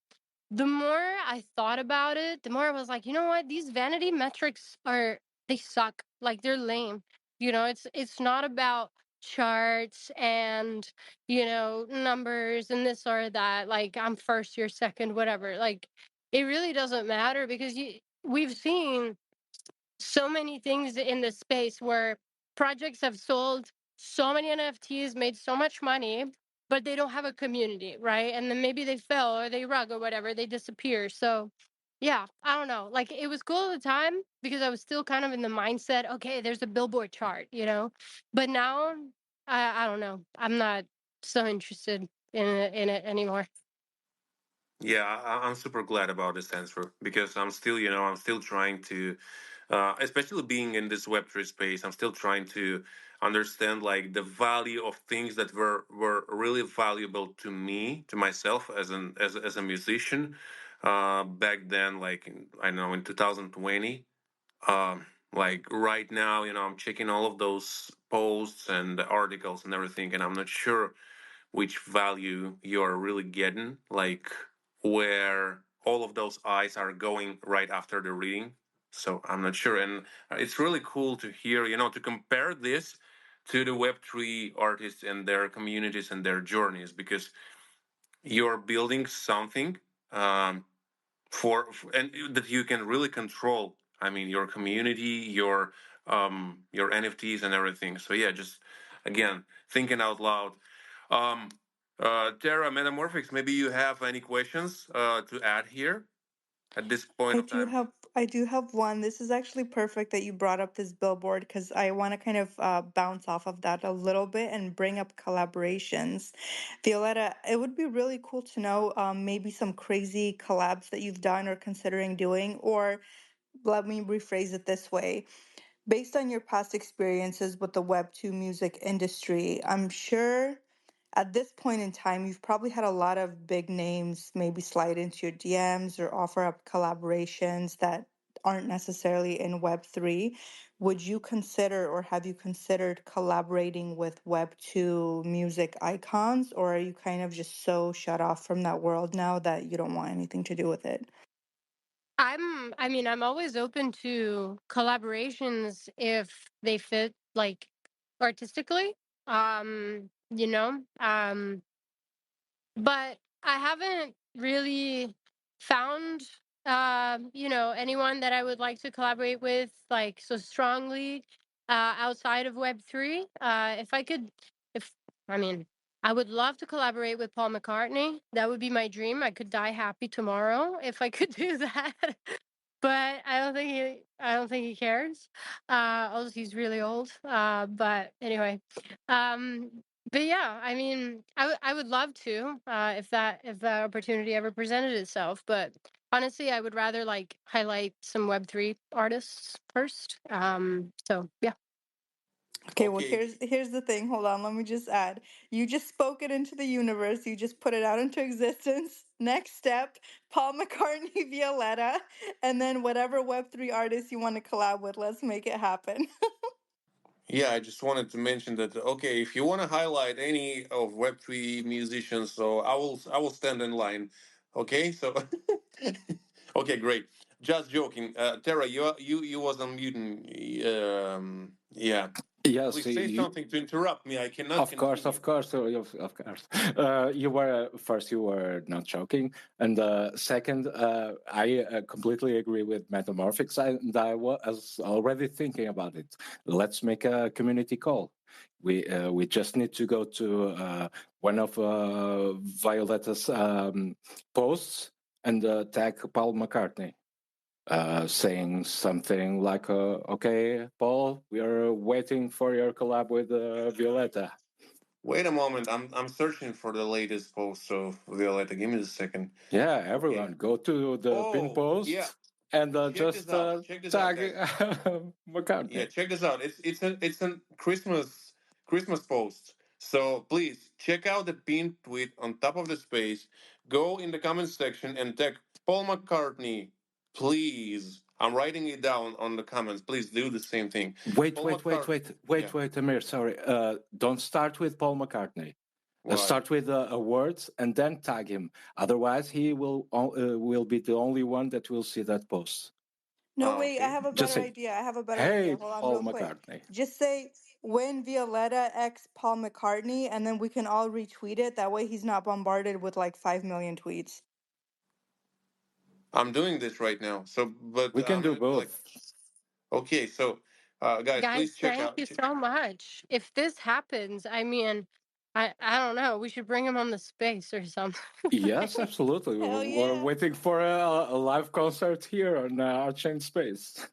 the more I thought about it, the more I was like, you know what? These vanity metrics they suck. Like they're lame. It's not about charts and, numbers and this or that. Like I'm first, you're second, whatever. Like it really doesn't matter because we've seen so many things in this space where projects have sold so many NFTs, made so much money, but they don't have a community, right? And then maybe they fell or they rug or whatever, they disappear. So, yeah, I don't know. Like it was cool at the time because I was still kind of in the mindset, okay, there's a billboard chart. But now, I don't know. I'm not so interested in it anymore. Yeah, I'm super glad about this answer because I'm still, I'm still trying to, especially being in this Web3 space, I'm still trying to understand like the value of things that were really valuable to me, to myself as a musician, back then, like I know in 2020. Like right now, I'm checking all of those posts and articles and everything, and I'm not sure which value you're really getting, like where all of those eyes are going right after the reading. So I'm not sure. And it's really cool to hear, to compare this to the Web3 artists and their communities and their journeys, because you're building something and that you can really control. I mean, your community, your NFTs and everything. So yeah, just again thinking out loud. Um, Terra Metamorphics, maybe you have any questions to add here at this point I of do time? have I do have one. This is actually perfect that you brought up this billboard because I want to kind of bounce off of that a little bit and bring up collaborations. Violetta, it would be really cool to know maybe some crazy collabs that you've done or considering doing, or let me rephrase it this way. Based on your past experiences with the Web2 music industry, I'm sure at this point in time, you've probably had a lot of big names maybe slide into your DMs or offer up collaborations that aren't necessarily in Web3. Would you consider or have you considered collaborating with Web2 music icons, or are you kind of just so shut off from that world now that you don't want anything to do with it? I'm always open to collaborations if they fit like artistically. But I haven't really found anyone that I would like to collaborate with like so strongly outside of Web3. If I could if I mean I would love to collaborate with Paul McCartney. That would be my dream. I could die happy tomorrow if I could do that. But I don't think he cares. Also he's really old. But anyway. Um but yeah, I would love to, if that opportunity ever presented itself. But honestly, I would rather like highlight some Web3 artists first. So yeah. Okay, well Okay. here's the thing. Hold on, let me just add. You just spoke it into the universe. You just put it out into existence. Next step, Paul McCartney, Violetta, and then whatever Web3 artist you want to collab with, let's make it happen. Yeah, I just wanted to mention that. Okay, if you want to highlight any of Web3 musicians, so I will stand in line. Okay, so okay, great. Just joking. Tara, you was on mute. Yeah, Yes, please say something to interrupt me. I cannot of course, continue. of course, of course. You were first. You were not joking, and second, I completely agree with Metamorphics, and I was already thinking about it. Let's make a community call. We just need to go to one of Violetta's posts and tag Paul McCartney. Saying something like, "Okay, Paul, we are waiting for your collab with Violetta." Wait a moment. I'm searching for the latest post of Violeta. Give me a second. Yeah, Okay. everyone, go to the pin Oh yeah. post and Check this just out. Check this out, tag guys. Yeah, McCartney. check this out. It's a Christmas post. So please check out the pinned tweet on top of the space. Go in the comments section and tag Paul McCartney. Please. I'm writing it down on the comments. Please do the same thing. Wait, Paul wait, wait, McCartney. wait, Yeah. wait, wait, Amir. Sorry. Don't start with Paul McCartney. Start with words and then tag him. Otherwise, he will be the only one that will see that post. No, wait, I Okay. have a Just better say, idea. I have a better idea. "Hey, Hold on, Paul real quick. McCartney." Just say when Violetta X Paul McCartney, and then we can all retweet it. That way he's not bombarded with like 5 million tweets. I'm doing this right now. So, but We can do like, both. okay. So, guys, please Guys, check thank out. you so much. If this happens, I mean, I don't know. We should bring him on the space or something. Yes, absolutely. Hell We're yeah. waiting for a live concert here on Onchain Space.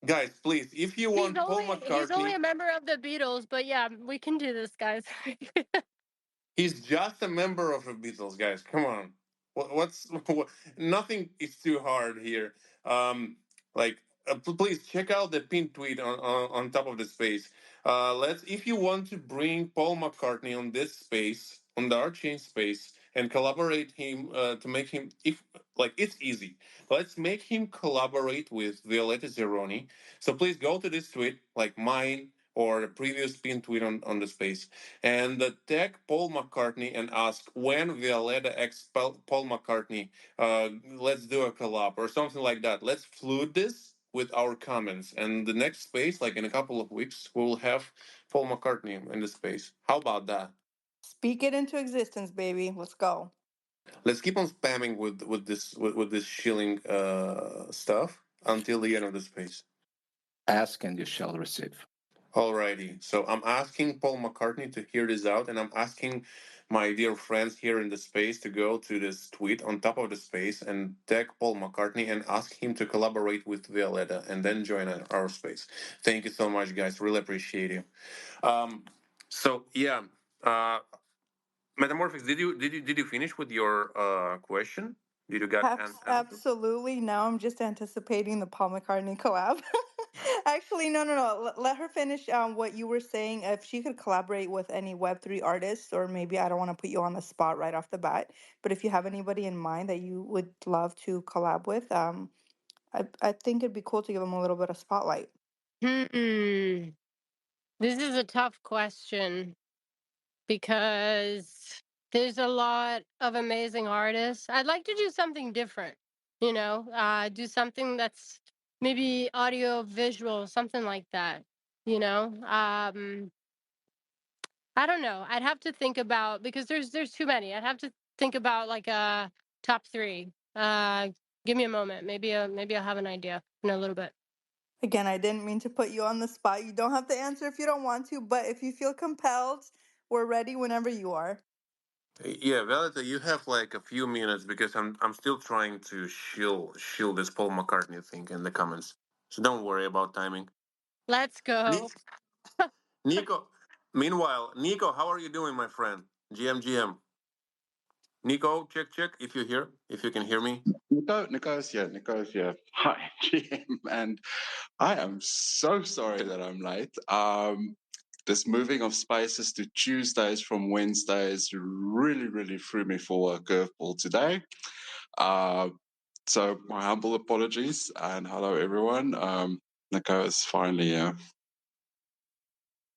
Guys, please, if you want Paul He's only McCartney, a member of the Beatles, but yeah, we can do this, guys. he's just a member of the Beatles, guys. Come on. Nothing is too hard here. Like, please check out the pinned tweet on top of the space. Let's, if you want to bring Paul McCartney on this space, on the Art Chain space, and collaborate him to make him, if like, it's easy. Let's make him collaborate with Violeta Zironi. So please go to this tweet, like mine or the previous pinned tweet on the space, and tag Paul McCartney and ask when Violetta X Paul McCartney, let's do a collab or something like that. Let's flood this with our comments, and the next space, like in a couple of weeks, we'll have Paul McCartney in the space. How about that? Speak it into existence, baby. Let's go. Let's keep on spamming with this shilling stuff until the end of the space. Ask and you shall receive. Alrighty. So I'm asking Paul McCartney to hear this out, and I'm asking my dear friends here in the space to go to this tweet on top of the space and tag Paul McCartney and ask him to collaborate with Violetta and then join our space. Thank you so much, guys. Really appreciate you. Um, so yeah, uh, Metamorphics, did you finish with your question? Did you get an answer? Absolutely. Now I'm just anticipating the Paul McCartney collab. Actually, no, no, no. Let her finish what you were saying. If she could collaborate with any Web3 artists, or maybe I don't want to put you on the spot right off the bat, but if you have anybody in mind that you would love to collab with, I think it'd be cool to give them a little bit of spotlight. Hmm. This is a tough question because there's a lot of amazing artists. I'd like to do something different, do something that's maybe audio visual, something like that, you know. I don't know. I'd have to think about because there's too many. I'd have to think about like a top three. Give me a moment. Maybe I'll have an idea in a little bit. Again, I didn't mean to put you on the spot. You don't have to answer if you don't want to, but if you feel compelled, we're ready whenever you are. Yeah, Valeta, you have like a few minutes because I'm still trying to shield this Paul McCartney thing in the comments. So don't worry about timing. Let's Ni- go. Nico, meanwhile, Nico, how are you doing, my friend? GM. Nico, check if you're here, if you can hear me. Nico's here. Nico's here. Hi, GM. And I am so sorry that I'm late. This moving of spaces to Tuesdays from Wednesdays really, really threw me for a curveball today. So my humble apologies and hello everyone. Nico is finally here.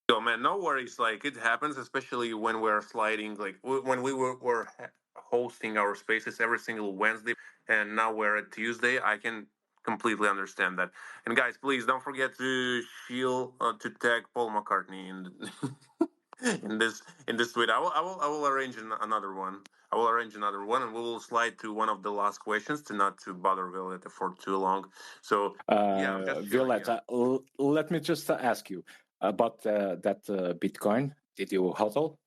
Yo, man, no worries. Like it happens, especially when we're sliding. Like when we were hosting our spaces every single Wednesday, and now we're at Tuesday. I can completely understand that. And guys, please don't forget to shield to tag Paul McCartney in this tweet. I will arrange another one. I will arrange another one, and we will slide to one of the last questions to not to bother Violeta for too long. So yeah, I'm just sharing here. Violetta, let me just ask you about that Bitcoin. Did you hodl?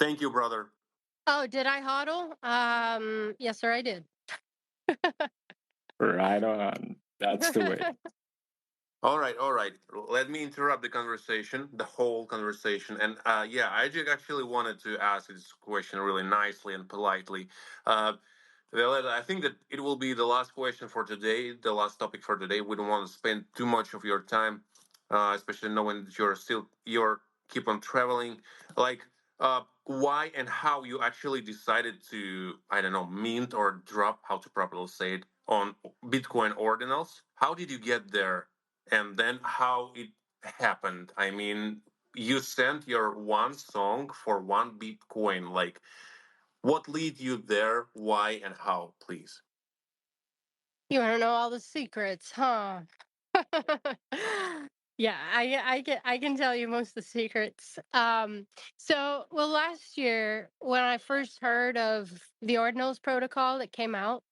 Thank you, brother. Oh, did I hodl? Yes, sir, I did. Right on. That's the way. All right. Let me interrupt the conversation, the whole conversation. And yeah, I just actually wanted to ask this question really nicely and politely. Uh, Violeta, I think that it will be the last question for today, the last topic for today. We don't want to spend too much of your time, especially knowing that you're keep on traveling. Like, why and how you actually decided to, I don't know, mint or drop, how to properly say it, on Bitcoin ordinals. How did you get there? And then how it happened? I mean, you sent your one song for one Bitcoin. Like, what lead you there? Why and how? Please. You want to know all the secrets, huh? Yeah, I can tell you most of the secrets. So well, last year when I first heard of the Ordinals protocol that came out,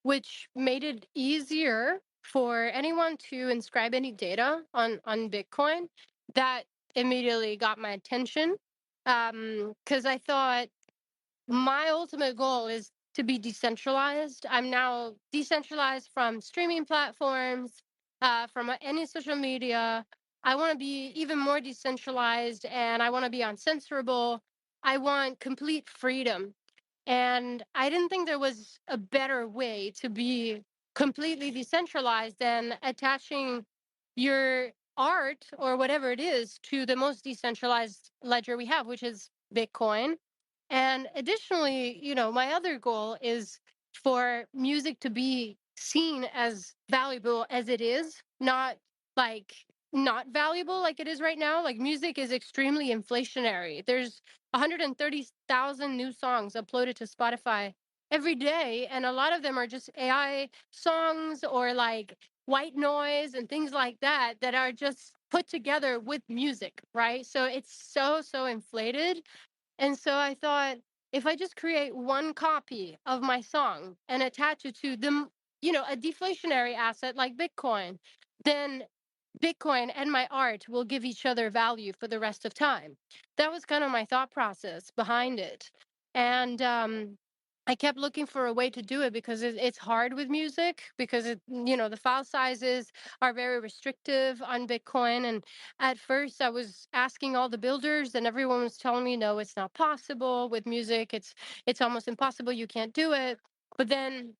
which made it easier for anyone to inscribe any data on Bitcoin, that immediately got my attention. Because I thought my ultimate goal is to be decentralized. I'm now decentralized from streaming platforms, from any social media. I want to be even more decentralized and I want to be uncensorable. I want complete freedom. And I didn't think there was a better way to be completely decentralized than attaching your art or whatever it is to the most decentralized ledger we have, which is Bitcoin. And additionally, my other goal is for music to be seen as valuable as it is, not like not valuable like it is right now. Like music is extremely inflationary. There's 130,000 new songs uploaded to Spotify every day, and a lot of them are just AI songs or like white noise and things like that are just put together with music, right? So it's so inflated, and so I thought, if I just create one copy of my song and attach it to them, a deflationary asset like Bitcoin, then Bitcoin and my art will give each other value for the rest of time. That was kind of my thought process behind it. And I kept looking for a way to do it because it's hard with music because the file sizes are very restrictive on Bitcoin. And at first I was asking all the builders and everyone was telling me, no, it's not possible with music. It's almost impossible. You can't do it. But then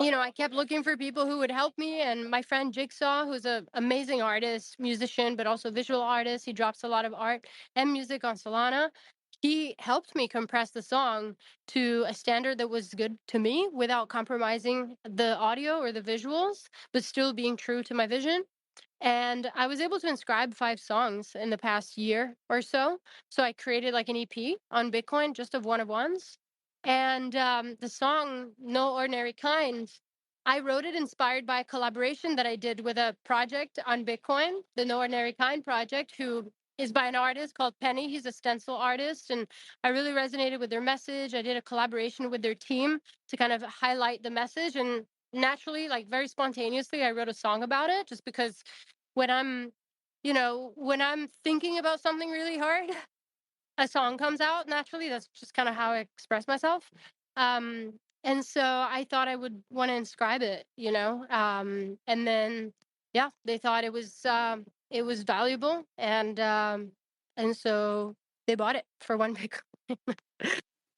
I kept looking for people who would help me. And my friend Jigsaw, who's an amazing artist, musician, but also visual artist, he drops a lot of art and music on Solana. He helped me compress the song to a standard that was good to me without compromising the audio or the visuals, but still being true to my vision. And I was able to inscribe 5 songs in the past year or so. So I created like an EP on Bitcoin, just of one of ones. And the song No Ordinary Kind, I wrote it inspired by a collaboration that I did with a project on Bitcoin, the No Ordinary Kind project, who is by an artist called Penny. He's a stencil artist. And I really resonated with their message. I did a collaboration with their team to kind of highlight the message. And naturally, like very spontaneously, I wrote a song about it just because when I'm thinking about something really hard, a song comes out naturally. That's just kind of how I express myself. Um, and so I thought I would want to inscribe it. And then, yeah, they thought it was valuable. And so they bought it for one Bitcoin.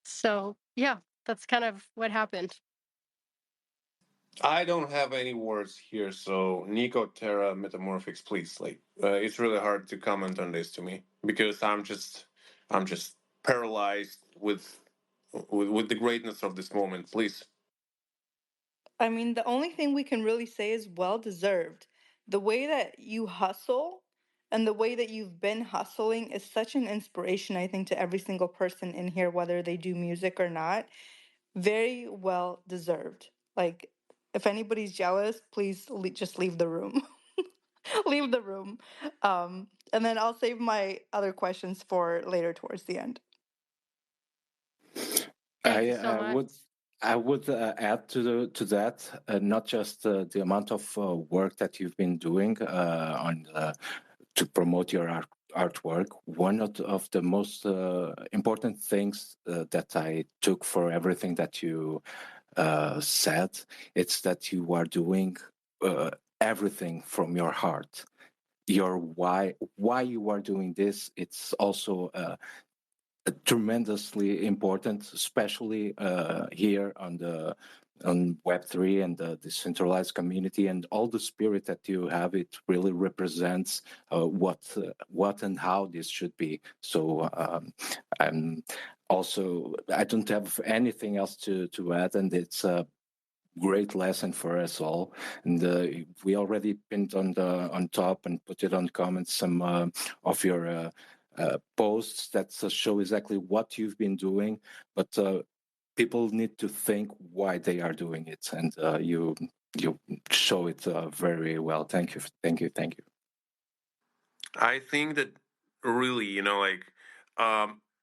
So yeah, that's kind of what happened. I don't have any words here, so Nico, Terra, Metamorphics, please. Like, it's really hard to comment on this to me because I'm just paralyzed with the greatness of this moment. Please. I mean, the only thing we can really say is well deserved. The way that you hustle and the way that you've been hustling is such an inspiration, I think, to every single person in here, whether they do music or not. Very well deserved. Like, if anybody's jealous, please just leave the room. Leave the room. And then I'll save my other questions for later towards the end. Thank I, you so I much. would I would add to that not just the amount of work that you've been doing on to promote your artwork. One of the most important things that I took for everything that you said, it's that you are doing everything from your heart. Your why you are doing this, it's also tremendously important, especially here on Web3 and the decentralized community, and all the spirit that you have. It really represents what and how this should be. So I'm also, I don't have anything else to add, and it's a great lesson for us all. And we already pinned on top and put it on comments some of your posts that show exactly what you've been doing, but people need to think why they are doing it, and you show it very well. Thank you, thank you, thank you. I think that really, like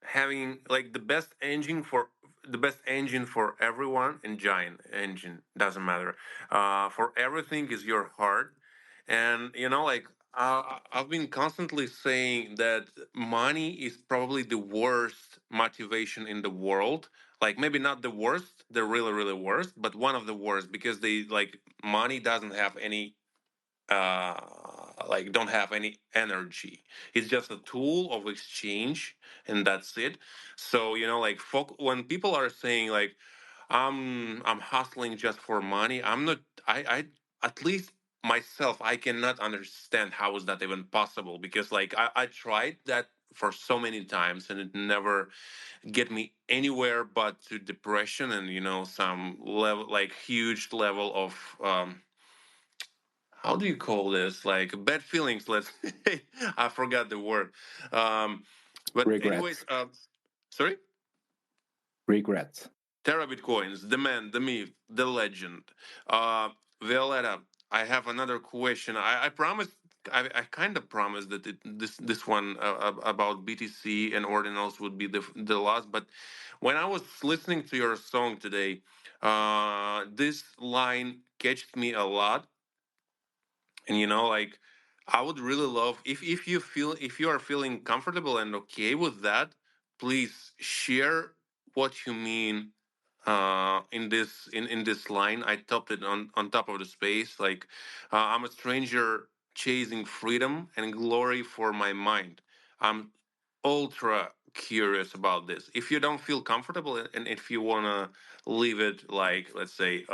having like the best engine for everyone, and giant engine doesn't matter. For everything is your heart, and like I've been constantly saying that money is probably the worst motivation in the world. Like maybe not the worst, the really really worst, but one of the worst because they like money doesn't have any like don't have any energy. It's just a tool of exchange, and that's it. So like when people are saying like I'm hustling just for money, I'm not. I at least myself I cannot understand how is that even possible, because like I tried that for so many times and it never get me anywhere but to depression and some level, like huge level of how do you call this, like bad feelings, let's I forgot the word. But anyways, Regret, sorry. regret. Terra Bitcoins, the man, the myth, the legend. uh Violetta, I have another question. I promised, I kind of promised that this one about BTC and ordinals would be the last, but when I was listening to your song today, this line catched me a lot. And like I would really love if you feel, if you are feeling comfortable and okay with that, please share what you mean in this line. I topped it on top of the space, like I'm a stranger chasing freedom and glory for my mind. I'm ultra curious about this. If you don't feel comfortable and if you want to leave it, like let's say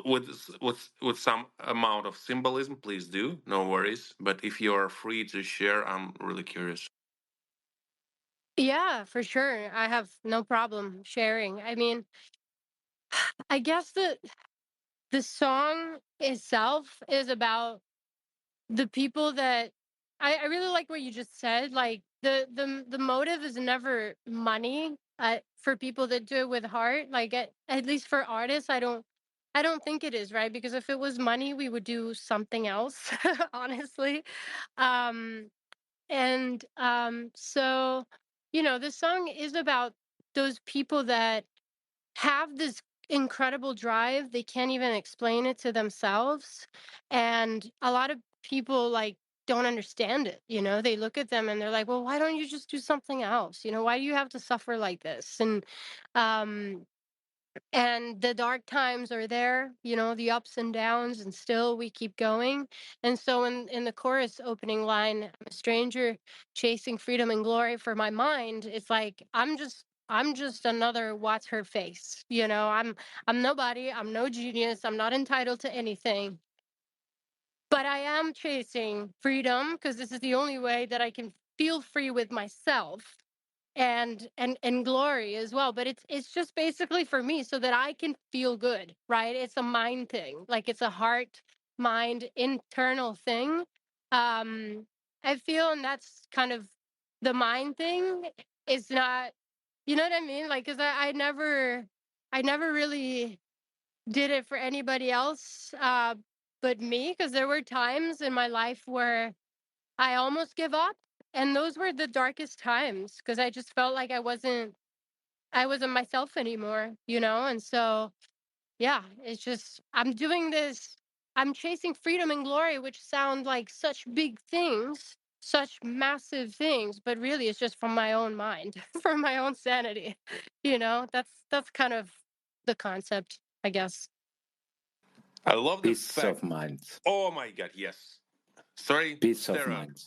with some amount of symbolism, please do, no worries. But if you are free to share, I'm really curious. Yeah, for sure. I have no problem sharing. I mean, I guess that the song itself is about the people that I really like what you just said. Like the motive is never money. For people that do it with heart, like at least for artists, I don't think it is, right? Because if it was money, we would do something else, honestly. Um, so this song is about those people that have this incredible drive. They can't even explain it to themselves. And a lot of people like don't understand it. They look at them and they're like, well, why don't you just do something else? Why do you have to suffer like this? Um, and the dark times are there, the ups and downs, and still we keep going. And so in the chorus opening line, I'm a stranger chasing freedom and glory for my mind, it's like I'm just another what's her face. I'm nobody, I'm no genius, I'm not entitled to anything, but I am chasing freedom because this is the only way that I can feel free with myself, and glory as well. But it's just basically for me so that I can feel good, right? It's a mind thing, like it's a heart mind internal thing. um I feel, and that's kind of the mind thing. Is not, you know what I mean, like, because I never really did it for anybody else but me, because there were times in my life where I almost give up. And those were the darkest times because I just felt like I wasn't myself anymore. And so, yeah, it's just, I'm doing this. I'm chasing freedom and glory, which sound like such big things, such massive things, but really it's just from my own mind, from my own sanity. That's kind of the concept, I guess. I love the Peace fact. of mind. Oh my god, yes. Sorry, Peace of Terra. mind.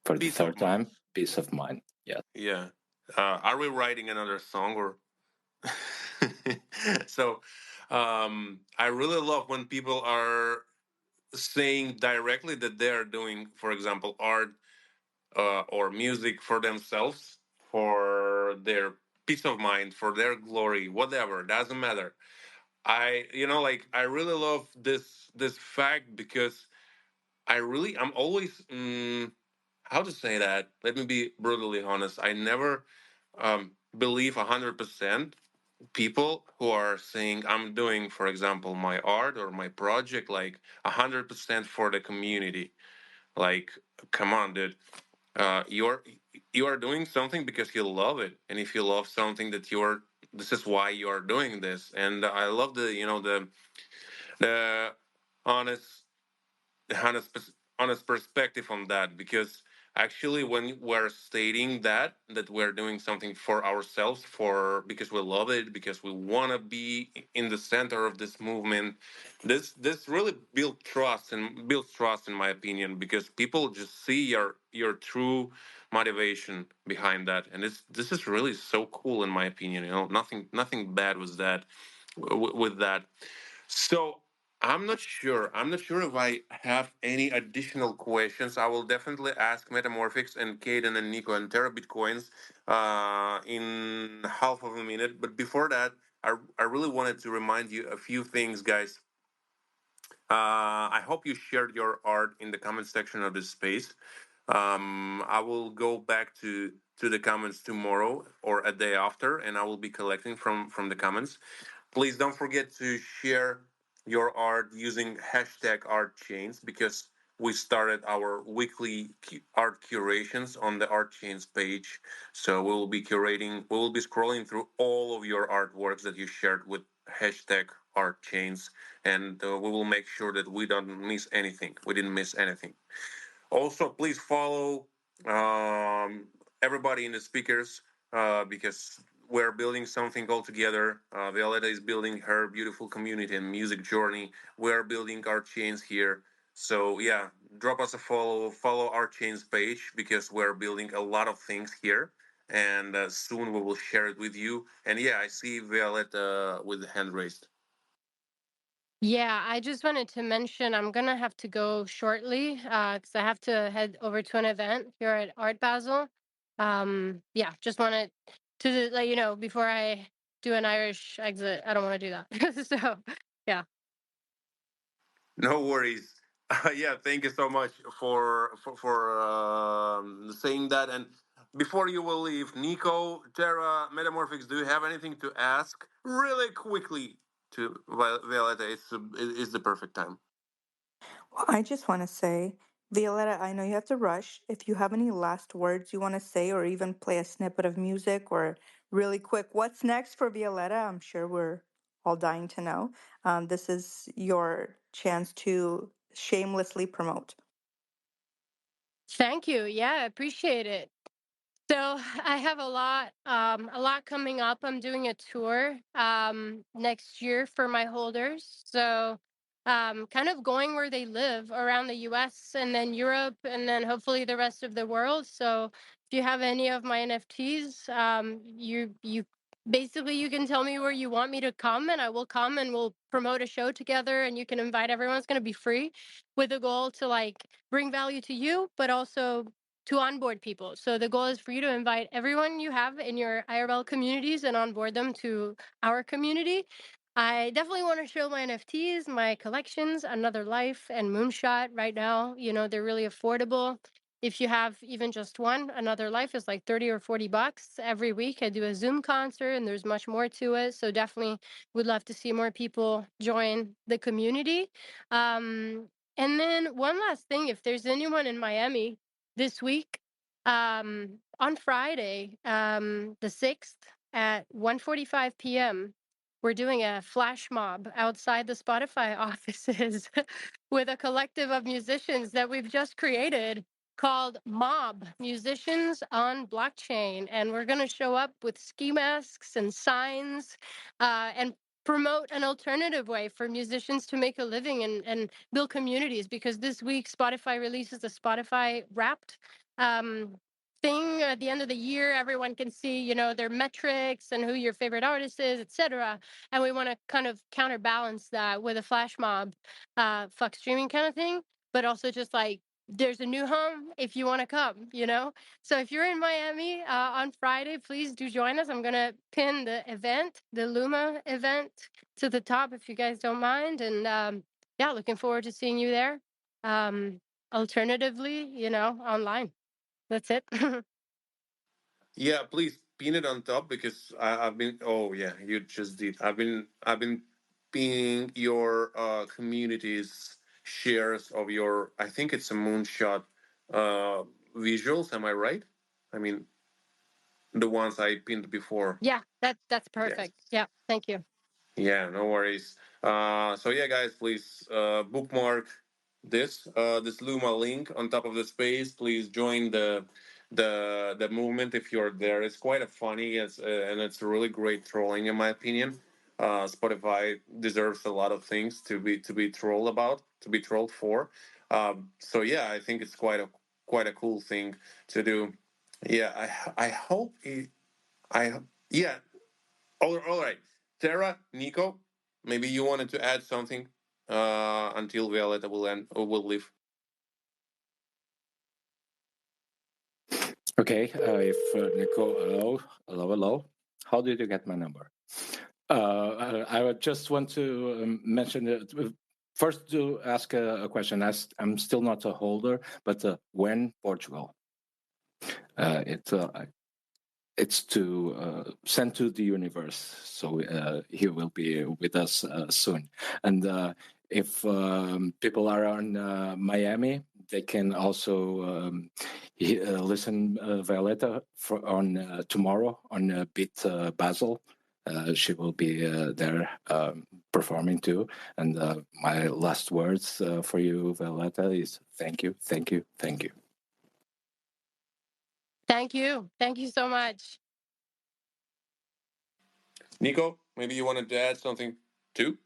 For the Peace of third mind. time, peace of mind. Yes. Yeah. Are we writing another song or so I really love when people are saying directly that they're doing, for example, art or music for themselves, for their peace of mind, for their glory, whatever, doesn't matter. Like I really love this fact because I'm always how to say that. Let me be brutally honest. I never believe 100% people who are saying I'm doing, for example, my art or my project like 100% for the community. Like, come on, dude. You are doing something because you love it, and if you love something, this is why you are doing this. And I love the honest honest perspective on that, because actually when we're stating that we're doing something for ourselves, for because we love it, because we want to be in the center of this movement, this really builds trust, in my opinion, because people just see your true motivation behind that. And this is really so cool, in my opinion. Nothing bad with that. So I'm not sure. I'm not sure if I have any additional questions. I will definitely ask Metamorphics and Caden and Nico and Terra Bitcoins in half of a minute. But before that, I really wanted to remind you a few things, guys. I hope you shared your art in the comment section of this space. I will go back to the comments tomorrow or a day after, and I will be collecting from the comments. Please don't forget to share your art using hashtag art chains, because we started our weekly art curations on the art chains page. So we will be scrolling through all of your artworks that you shared with hashtag art chains, and we will make sure that we don't miss anything. We didn't miss anything. Also, please follow everybody in the speakers, because we're building something all together. Violetta is building her beautiful community and music journey. We're building our chains here. So yeah, drop us a follow our chains page, because we're building a lot of things here. And soon we will share it with you. And yeah, I see Violetta with the hand raised. Yeah, I just wanted to mention I'm gonna have to go shortly because I have to head over to an event here at Art Basel. Yeah, just wanted to let you know before I do an Irish exit. I don't want to do that. So, yeah. No worries. Yeah, thank you so much for saying that. And before you will leave, Nico, Terra, Metamorphics, do you have anything to ask really quickly to Violetta? It's the perfect time. Well, I just want to say, Violetta, I know you have to rush. If you have any last words you want to say, or even play a snippet of music, or really quick, what's next for Violetta? I'm sure we're all dying to know. This is your chance to shamelessly promote. Thank you. Yeah, I appreciate it. So I have a lot coming up. I'm doing a tour next year for my holders. So kind of going where they live around the US and then Europe and then hopefully the rest of the world. So if you have any of my NFTs, you basically you can tell me where you want me to come and I will come and we'll promote a show together and you can invite everyone. It's going to be free with a goal to like bring value to you, but also to onboard people. So the goal is for you to invite everyone you have in your IRL communities and onboard them to our community. I definitely want to show my NFTs, my collections, Another Life and Moonshot right now. You know, they're really affordable. If you have even just one, Another Life is like 30 or 40 bucks every week. I do a Zoom concert and there's much more to it. So definitely would love to see more people join the community. And then one last thing, if there's anyone in Miami this week, on Friday, the 6th at 1:45 p.m., we're doing a flash mob outside the Spotify offices with a collective of musicians that we've just created called Mob Musicians on Blockchain. And we're going to show up with ski masks and signs and promote an alternative way for musicians to make a living and build communities, because this week Spotify releases a Spotify Wrapped um, thing at the end of the year. Everyone can see, you know, their metrics and who your favorite artist is, etc. And we want to kind of counterbalance that with a flash mob, fuck streaming kind of thing, but also just like there's a new home if you want to come, you know? So if you're in Miami on Friday, please do join us. I'm going to pin the event, the Luma event, to the top if you guys don't mind. And yeah, looking forward to seeing you there. Alternatively, you know, online. That's it. Yeah, please pin it on top because I've been. Oh yeah, you just did. I've been pinning your community's shares of your. I think it's a moonshot uh, visuals. Am I right? I mean the ones I pinned before. Yeah, that's Yes. perfect. Yeah, thank you. Yeah, no worries. So yeah, guys, please bookmark this Luma link on top of the space. Please join the movement if you're there. It's quite a funny, and it's a really great trolling in my opinion. Spotify deserves a lot of things to be trolled about, to be trolled for. So yeah, I think it's quite a cool thing to do. Yeah, I hope it, I yeah. All right, Tara, Nico, maybe you wanted to add something until Violetta will end or will leave. Okay, if Nico, hello. How did you get my number? I would just want to mention that first to ask a question. I'm still not a holder, but when Portugal? It it's to send to the universe, so he will be with us soon. And if people are on Miami, they can also listen Violetta on tomorrow on Beat Basel. She will be there performing too. And my last words for you, Violetta, is thank you, thank you, thank you. Thank you. Thank you so much. Nico, maybe you wanted to add something too.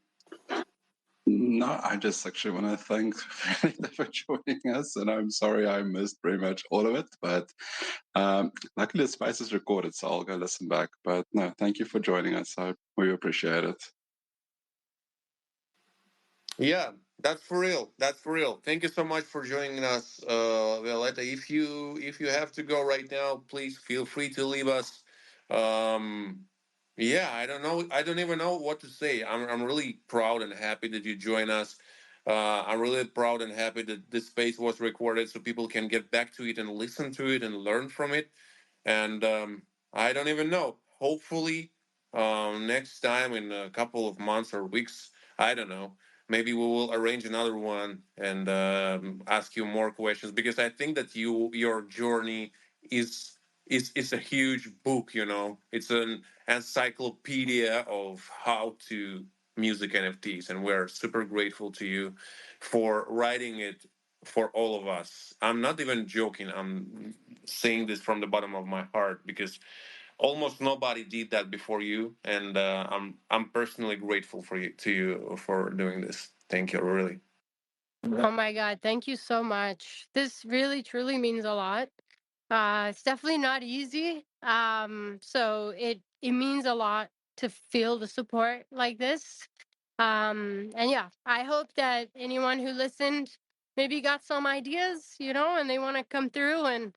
No, I just actually want to thank Violetta for joining us, and I'm sorry I missed pretty much all of it, but luckily the space is recorded, so I'll go listen back. But no, thank you for joining us. We appreciate it. Yeah, that's for real. That's for real. Thank you so much for joining us, Violetta. If you have to go right now, please feel free to leave us. Um, yeah, I don't know. I don't even know what to say. I'm really proud and happy that you join us. I'm really proud and happy that this space was recorded so people can get back to it and listen to it and learn from it. And I don't even know. Hopefully, next time in a couple of months or weeks, I don't know. Maybe we will arrange another one and ask you more questions because I think that your journey is is a huge book. You know, it's an encyclopedia of how to music NFTs, and we're super grateful to you for writing it for all of us. I'm not even joking. I'm saying this from the bottom of my heart because almost nobody did that before you, and I'm personally grateful for you to you for doing this. Thank you, really. Oh my God, thank you so much. This really truly means a lot. It's definitely not easy. So it means a lot to feel the support like this. And yeah, I hope that anyone who listened maybe got some ideas, and they want to come through and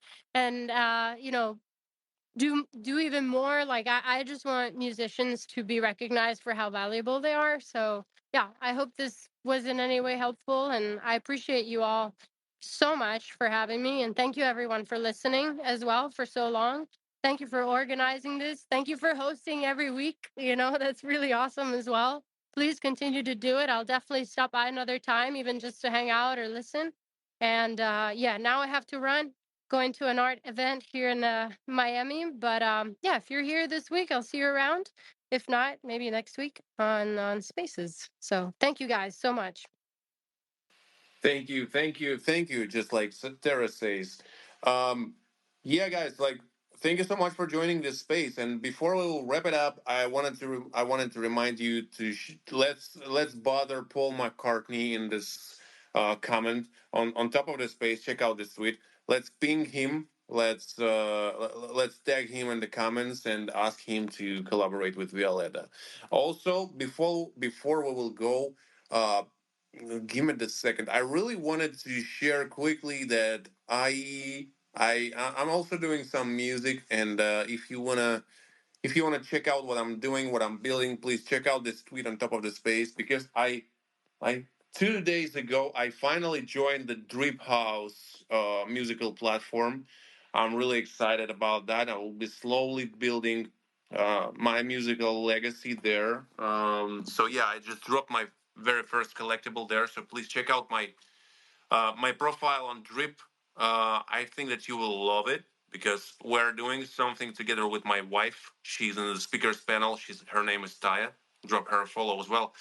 do even more. Like I just want musicians to be recognized for how valuable they are. So yeah, I hope this was in any way helpful, and I appreciate you all so much for having me, and thank you everyone for listening as well for so long. Thank you for organizing this. Thank you for hosting every week. That's really awesome as well. Please continue to do it. I'll definitely stop by another time, even just to hang out or listen. And yeah, now I have to run, going to an art event here in Miami. But yeah, if you're here this week, I'll see you around. If not, maybe next week on Spaces. So thank you guys so much. Thank you, thank you, thank you. Just like Tara says, um, yeah, guys, like thank you so much for joining this space. And before we will wrap it up, I wanted to remind you let's bother Paul McCartney in this comment on top of the space. Check out this tweet. Let's ping him. Let's tag him in the comments and ask him to collaborate with Violetta. Also, before we will go. Give me the second. I really wanted to share quickly that I'm also doing some music, and if you wanna check out what I'm doing, what I'm building, please check out this tweet on top of the space because I 2 days ago I finally joined the Drip House musical platform. I'm really excited about that. I will be slowly building my musical legacy there. So yeah, I just dropped my very first collectible there. So please check out my profile on Drip. I think that you will love it because we're doing something together with my wife. She's in the speakers panel. Her name is Taya. Drop her a follow as well.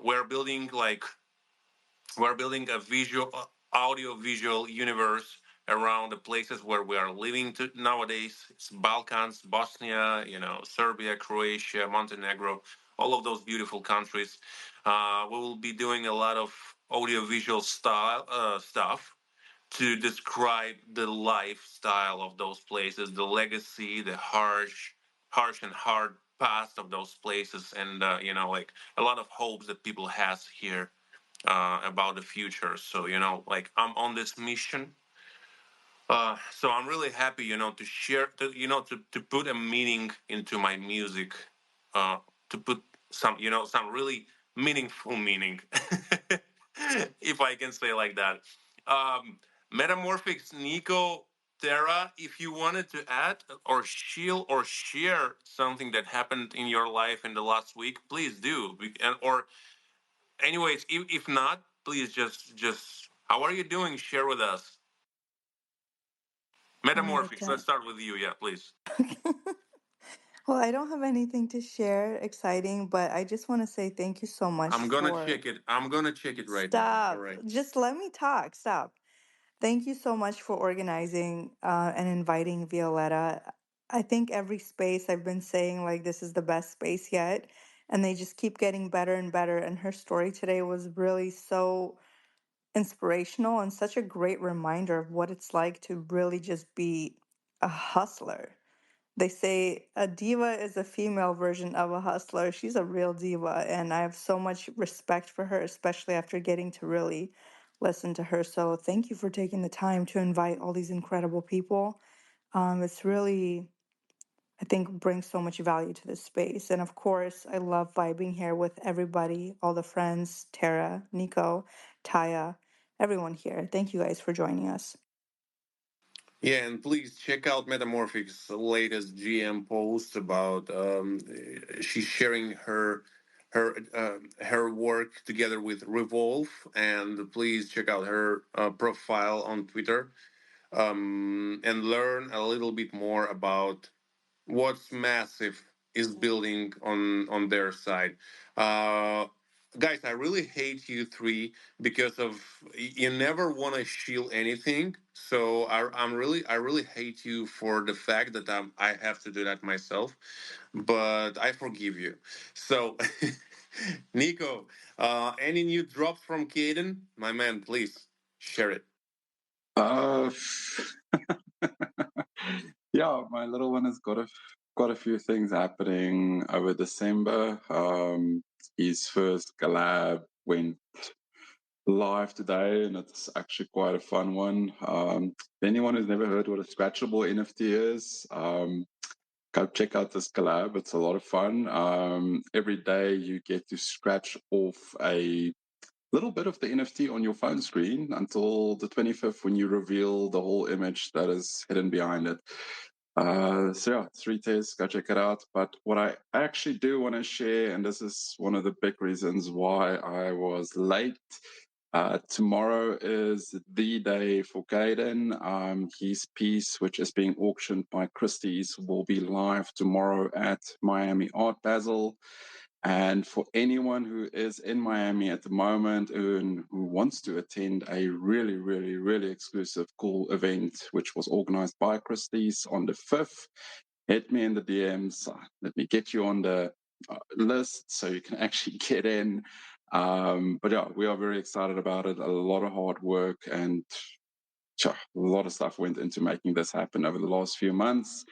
We're building a audio visual universe around the places where we are living nowadays. It's Balkans, Bosnia, Serbia, Croatia, Montenegro, all of those beautiful countries. We will be doing a lot of audiovisual style stuff to describe the lifestyle of those places, the legacy, the harsh and hard past of those places, and like a lot of hopes that people has here about the future. So like I'm on this mission. So I'm really happy, to share, to put a meaning into my music, to put some really meaningful meaning, if I can say like that. Metamorphics, Nico, Tara, if you wanted to add or shield or share something that happened in your life in the last week, please do. Or anyways, if not, please just how are you doing? Share with us. Want me to Metamorphics. Let's jump? start with you. Yeah, please. Well, I don't have anything to share exciting, but I just want to say thank you so much I'm gonna for check it. I'm gonna check it right now. All stop. right. Just let me talk. Stop. Thank you so much for organizing and inviting Violetta. I think every space I've been saying, like, this is the best space yet. And they just keep getting better and better. And her story today was really so inspirational and such a great reminder of what it's like to really just be a hustler. They say a diva is a female version of a hustler. She's a real diva, and I have so much respect for her, especially after getting to really listen to her. So, thank you for taking the time to invite all these incredible people. It's really, I think, brings so much value to this space. And of course, I love vibing here with everybody, all the friends, Tara, Nico, Taya, everyone here. Thank you guys for joining us. Yeah, and please check out Metamorphics' latest GM post about she's sharing her work together with Revolve, and please check out her profile on Twitter and learn a little bit more about what's massive is building on their side. Uh, Guys, I really hate you three because of you never want to shield anything. So I really hate you for the fact that I have to do that myself. But I forgive you. So, Nico, any new drops from Caden, my man? Please share it. Uh, yeah, my little one has got a few things happening over December. His first collab went live today, and it's actually quite a fun one. Anyone who's never heard what a scratchable NFT is, go check out this collab. It's a lot of fun. Every day you get to scratch off a little bit of the NFT on your phone screen until the 25th when you reveal the whole image that is hidden behind it. So yeah, 3 days, go check it out. But what I actually do want to share, and this is one of the big reasons why I was late. Tomorrow is the day for Caden. His piece, which is being auctioned by Christie's, will be live tomorrow at Miami Art Basel. And for anyone who is in Miami at the moment and who wants to attend a really, really, really exclusive, cool event, which was organized by Christie's on the 5th, hit me in the DMs. Let me get you on the list so you can actually get in. But yeah, we are very excited about it. A lot of hard work and a lot of stuff went into making this happen over the last few months.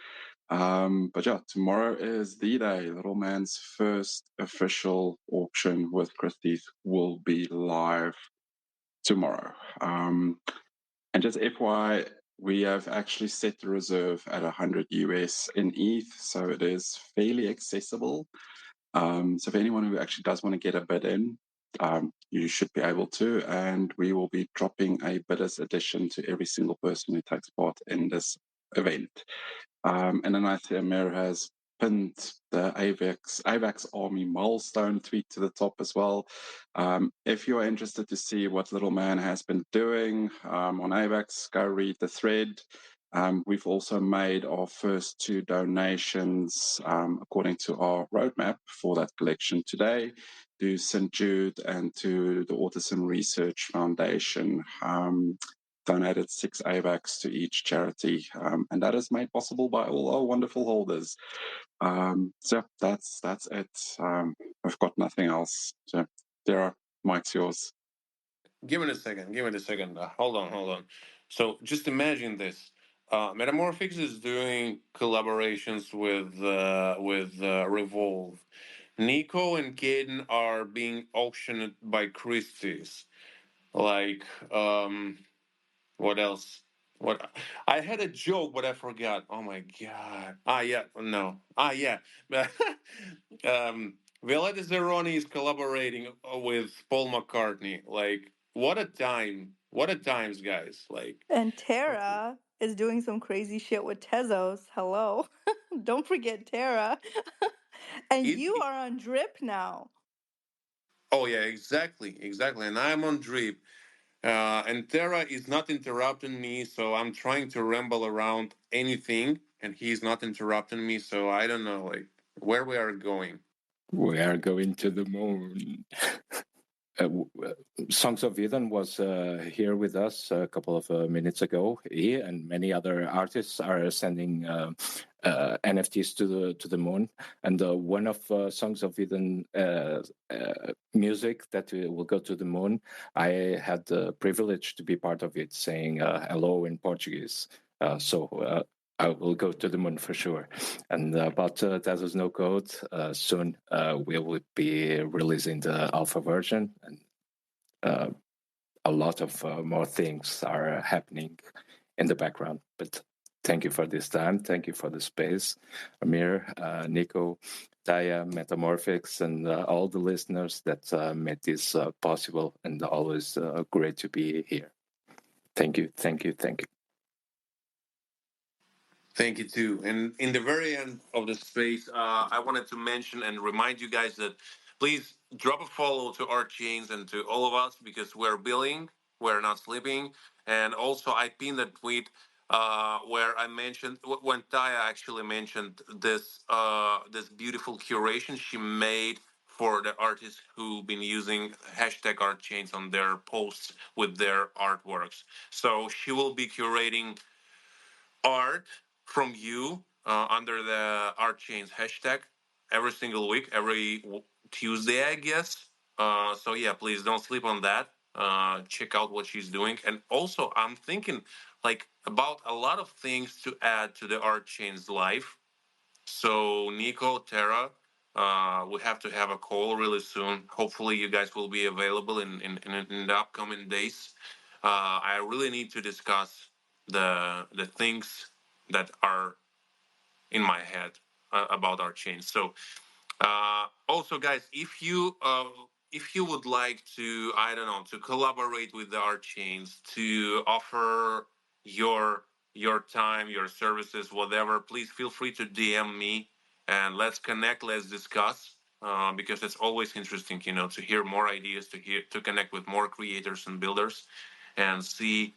But yeah, tomorrow is the day. Little Man's first official auction with Christie's will be live tomorrow. And just FYI, we have actually set the reserve at 100 US in ETH, so it is fairly accessible. So if anyone who actually does want to get a bid in, you should be able to. And we will be dropping a bidders edition to every single person who takes part in this event. And then I see Amir has pinned the AVAX Army milestone tweet to the top as well. If you're interested to see what Little Man has been doing on AVAX, go read the thread. We've also made our first 2 donations according to our roadmap for that collection today to St. Jude and to the Autism Research Foundation. Donated 6 AVAX to each charity, and that is made possible by all our wonderful holders. So that's it. I've got nothing else. So, Dara, mic's yours. Give it a second. Give it a second. Hold on. Hold on. So just imagine this. Metamorphics is doing collaborations with Revolve. Nico and Caden are being auctioned by Christie's. Like, what else? What I had a joke, but I forgot. Oh my god. Ah, yeah. No. Ah, yeah. Violetta Zironi is collaborating with Paul McCartney. Like, what a time! What a times, guys! Like, And Tara is doing some crazy shit with Tezos. Hello. Don't forget Tara. And it, you it. are on drip now. Oh yeah, exactly, exactly. And I'm on drip. And Terra is not interrupting me, so I'm trying to ramble around anything, and he's not interrupting me. So I don't know, like, where we are going. We are going to the moon. Songs of Eden was here with us a couple of minutes ago. He and many other artists are sending NFTs to the moon. And one of Songs of Eden music that will go to the moon, I had the privilege to be part of it, saying hello in Portuguese. So I will go to the moon for sure. And about Tezos No Code, soon we will be releasing the alpha version, and a lot of more things are happening in the background. But thank you for this time. Thank you for the space. Amir, Nico, Taya, Metamorphics, and all the listeners that made this possible, and always great to be here. Thank you, thank you, thank you. Thank you too. And in the very end of the space, I wanted to mention and remind you guys that please drop a follow to our chains and to all of us because we're billing, we're not sleeping. And also, I pinned a tweet where I mentioned when Taya actually mentioned this beautiful curation she made for the artists who've been using hashtag art chains on their posts with their artworks. So she will be curating art from you under the art chains hashtag every single week, every Tuesday, I guess. So yeah, please don't sleep on that. Check out what she's doing, and also I'm thinking like about a lot of things to add to the art chains life. So Nico, Tara, we have to have a call really soon. Hopefully, you guys will be available in the upcoming days. I really need to discuss the things that are in my head about our change. So also, guys, if you would like to, I don't know, to collaborate with the art chains, to offer your your time, your services, whatever, please feel free to DM me and let's connect, let's discuss. Because it's always interesting, you know, to hear more ideas, to connect with more creators and builders, and see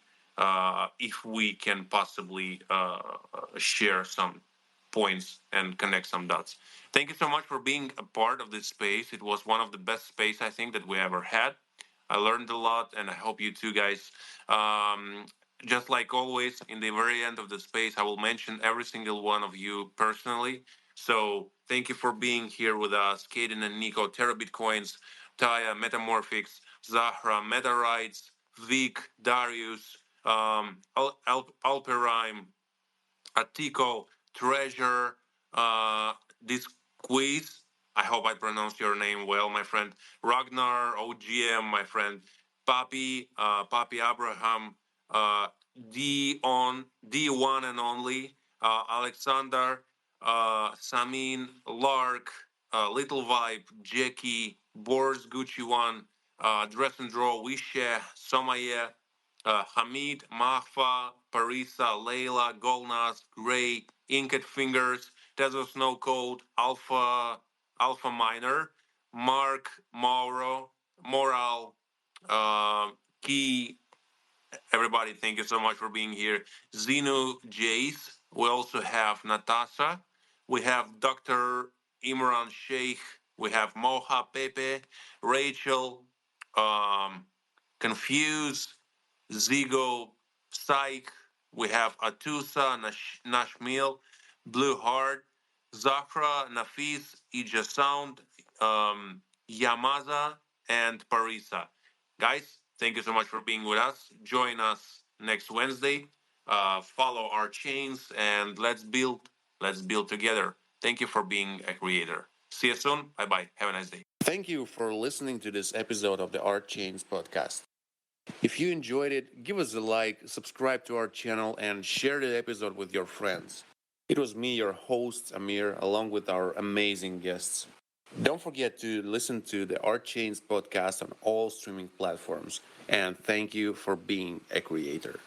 if we can possibly share some points and connect some dots. Thank you so much for being a part of this space. It was one of the best space I think that we ever had. I learned a lot, and I hope you too, guys. Um, just like always, in the very end of the space, I will mention every single one of you personally. So thank you for being here with us, Kaden and Nico, Terra Bitcoins, Taya, Metamorphics, Zahra, Metarites, Vic, Darius, Alperime, Atiko, Treasure, this quiz. I hope I pronounced your name well, my friend. Ragnar, OGM, my friend. Papi Abraham, D one and only, Alexander, Samin, Lark, Little Vibe, Jackie, Boris Gucci One, Dress and Draw, Wishe, Somaya, Hamid, Mahfa, Parisa, Layla, Golnaz, Gray, Inked Fingers, Desert Snow Cold, Alpha Minor, Mark, Mauro, Moral, Key, everybody, thank you so much for being here. Zeno Jace. We also have Natasha. We have Dr. Imran Sheikh. We have Moha Pepe, Rachel, um, Confused, Zigo, Psych. We have Atusa, Nashmil, Blue Heart, Zahra, Nafis, Ija Sound, Yamaza, and Parisa. Guys, thank you so much for being with us. Join us next Wednesday. Follow our chains and let's build together. Thank you for being a creator. See you soon. Bye bye. Have a nice day. Thank you for listening to this episode of the Art Chains podcast. If you enjoyed it, give us a like, subscribe to our channel, and share the episode with your friends. It was me, your host, Amir, along with our amazing guests. Don't forget to listen to the Art Chains podcast on all streaming platforms. And thank you for being a creator.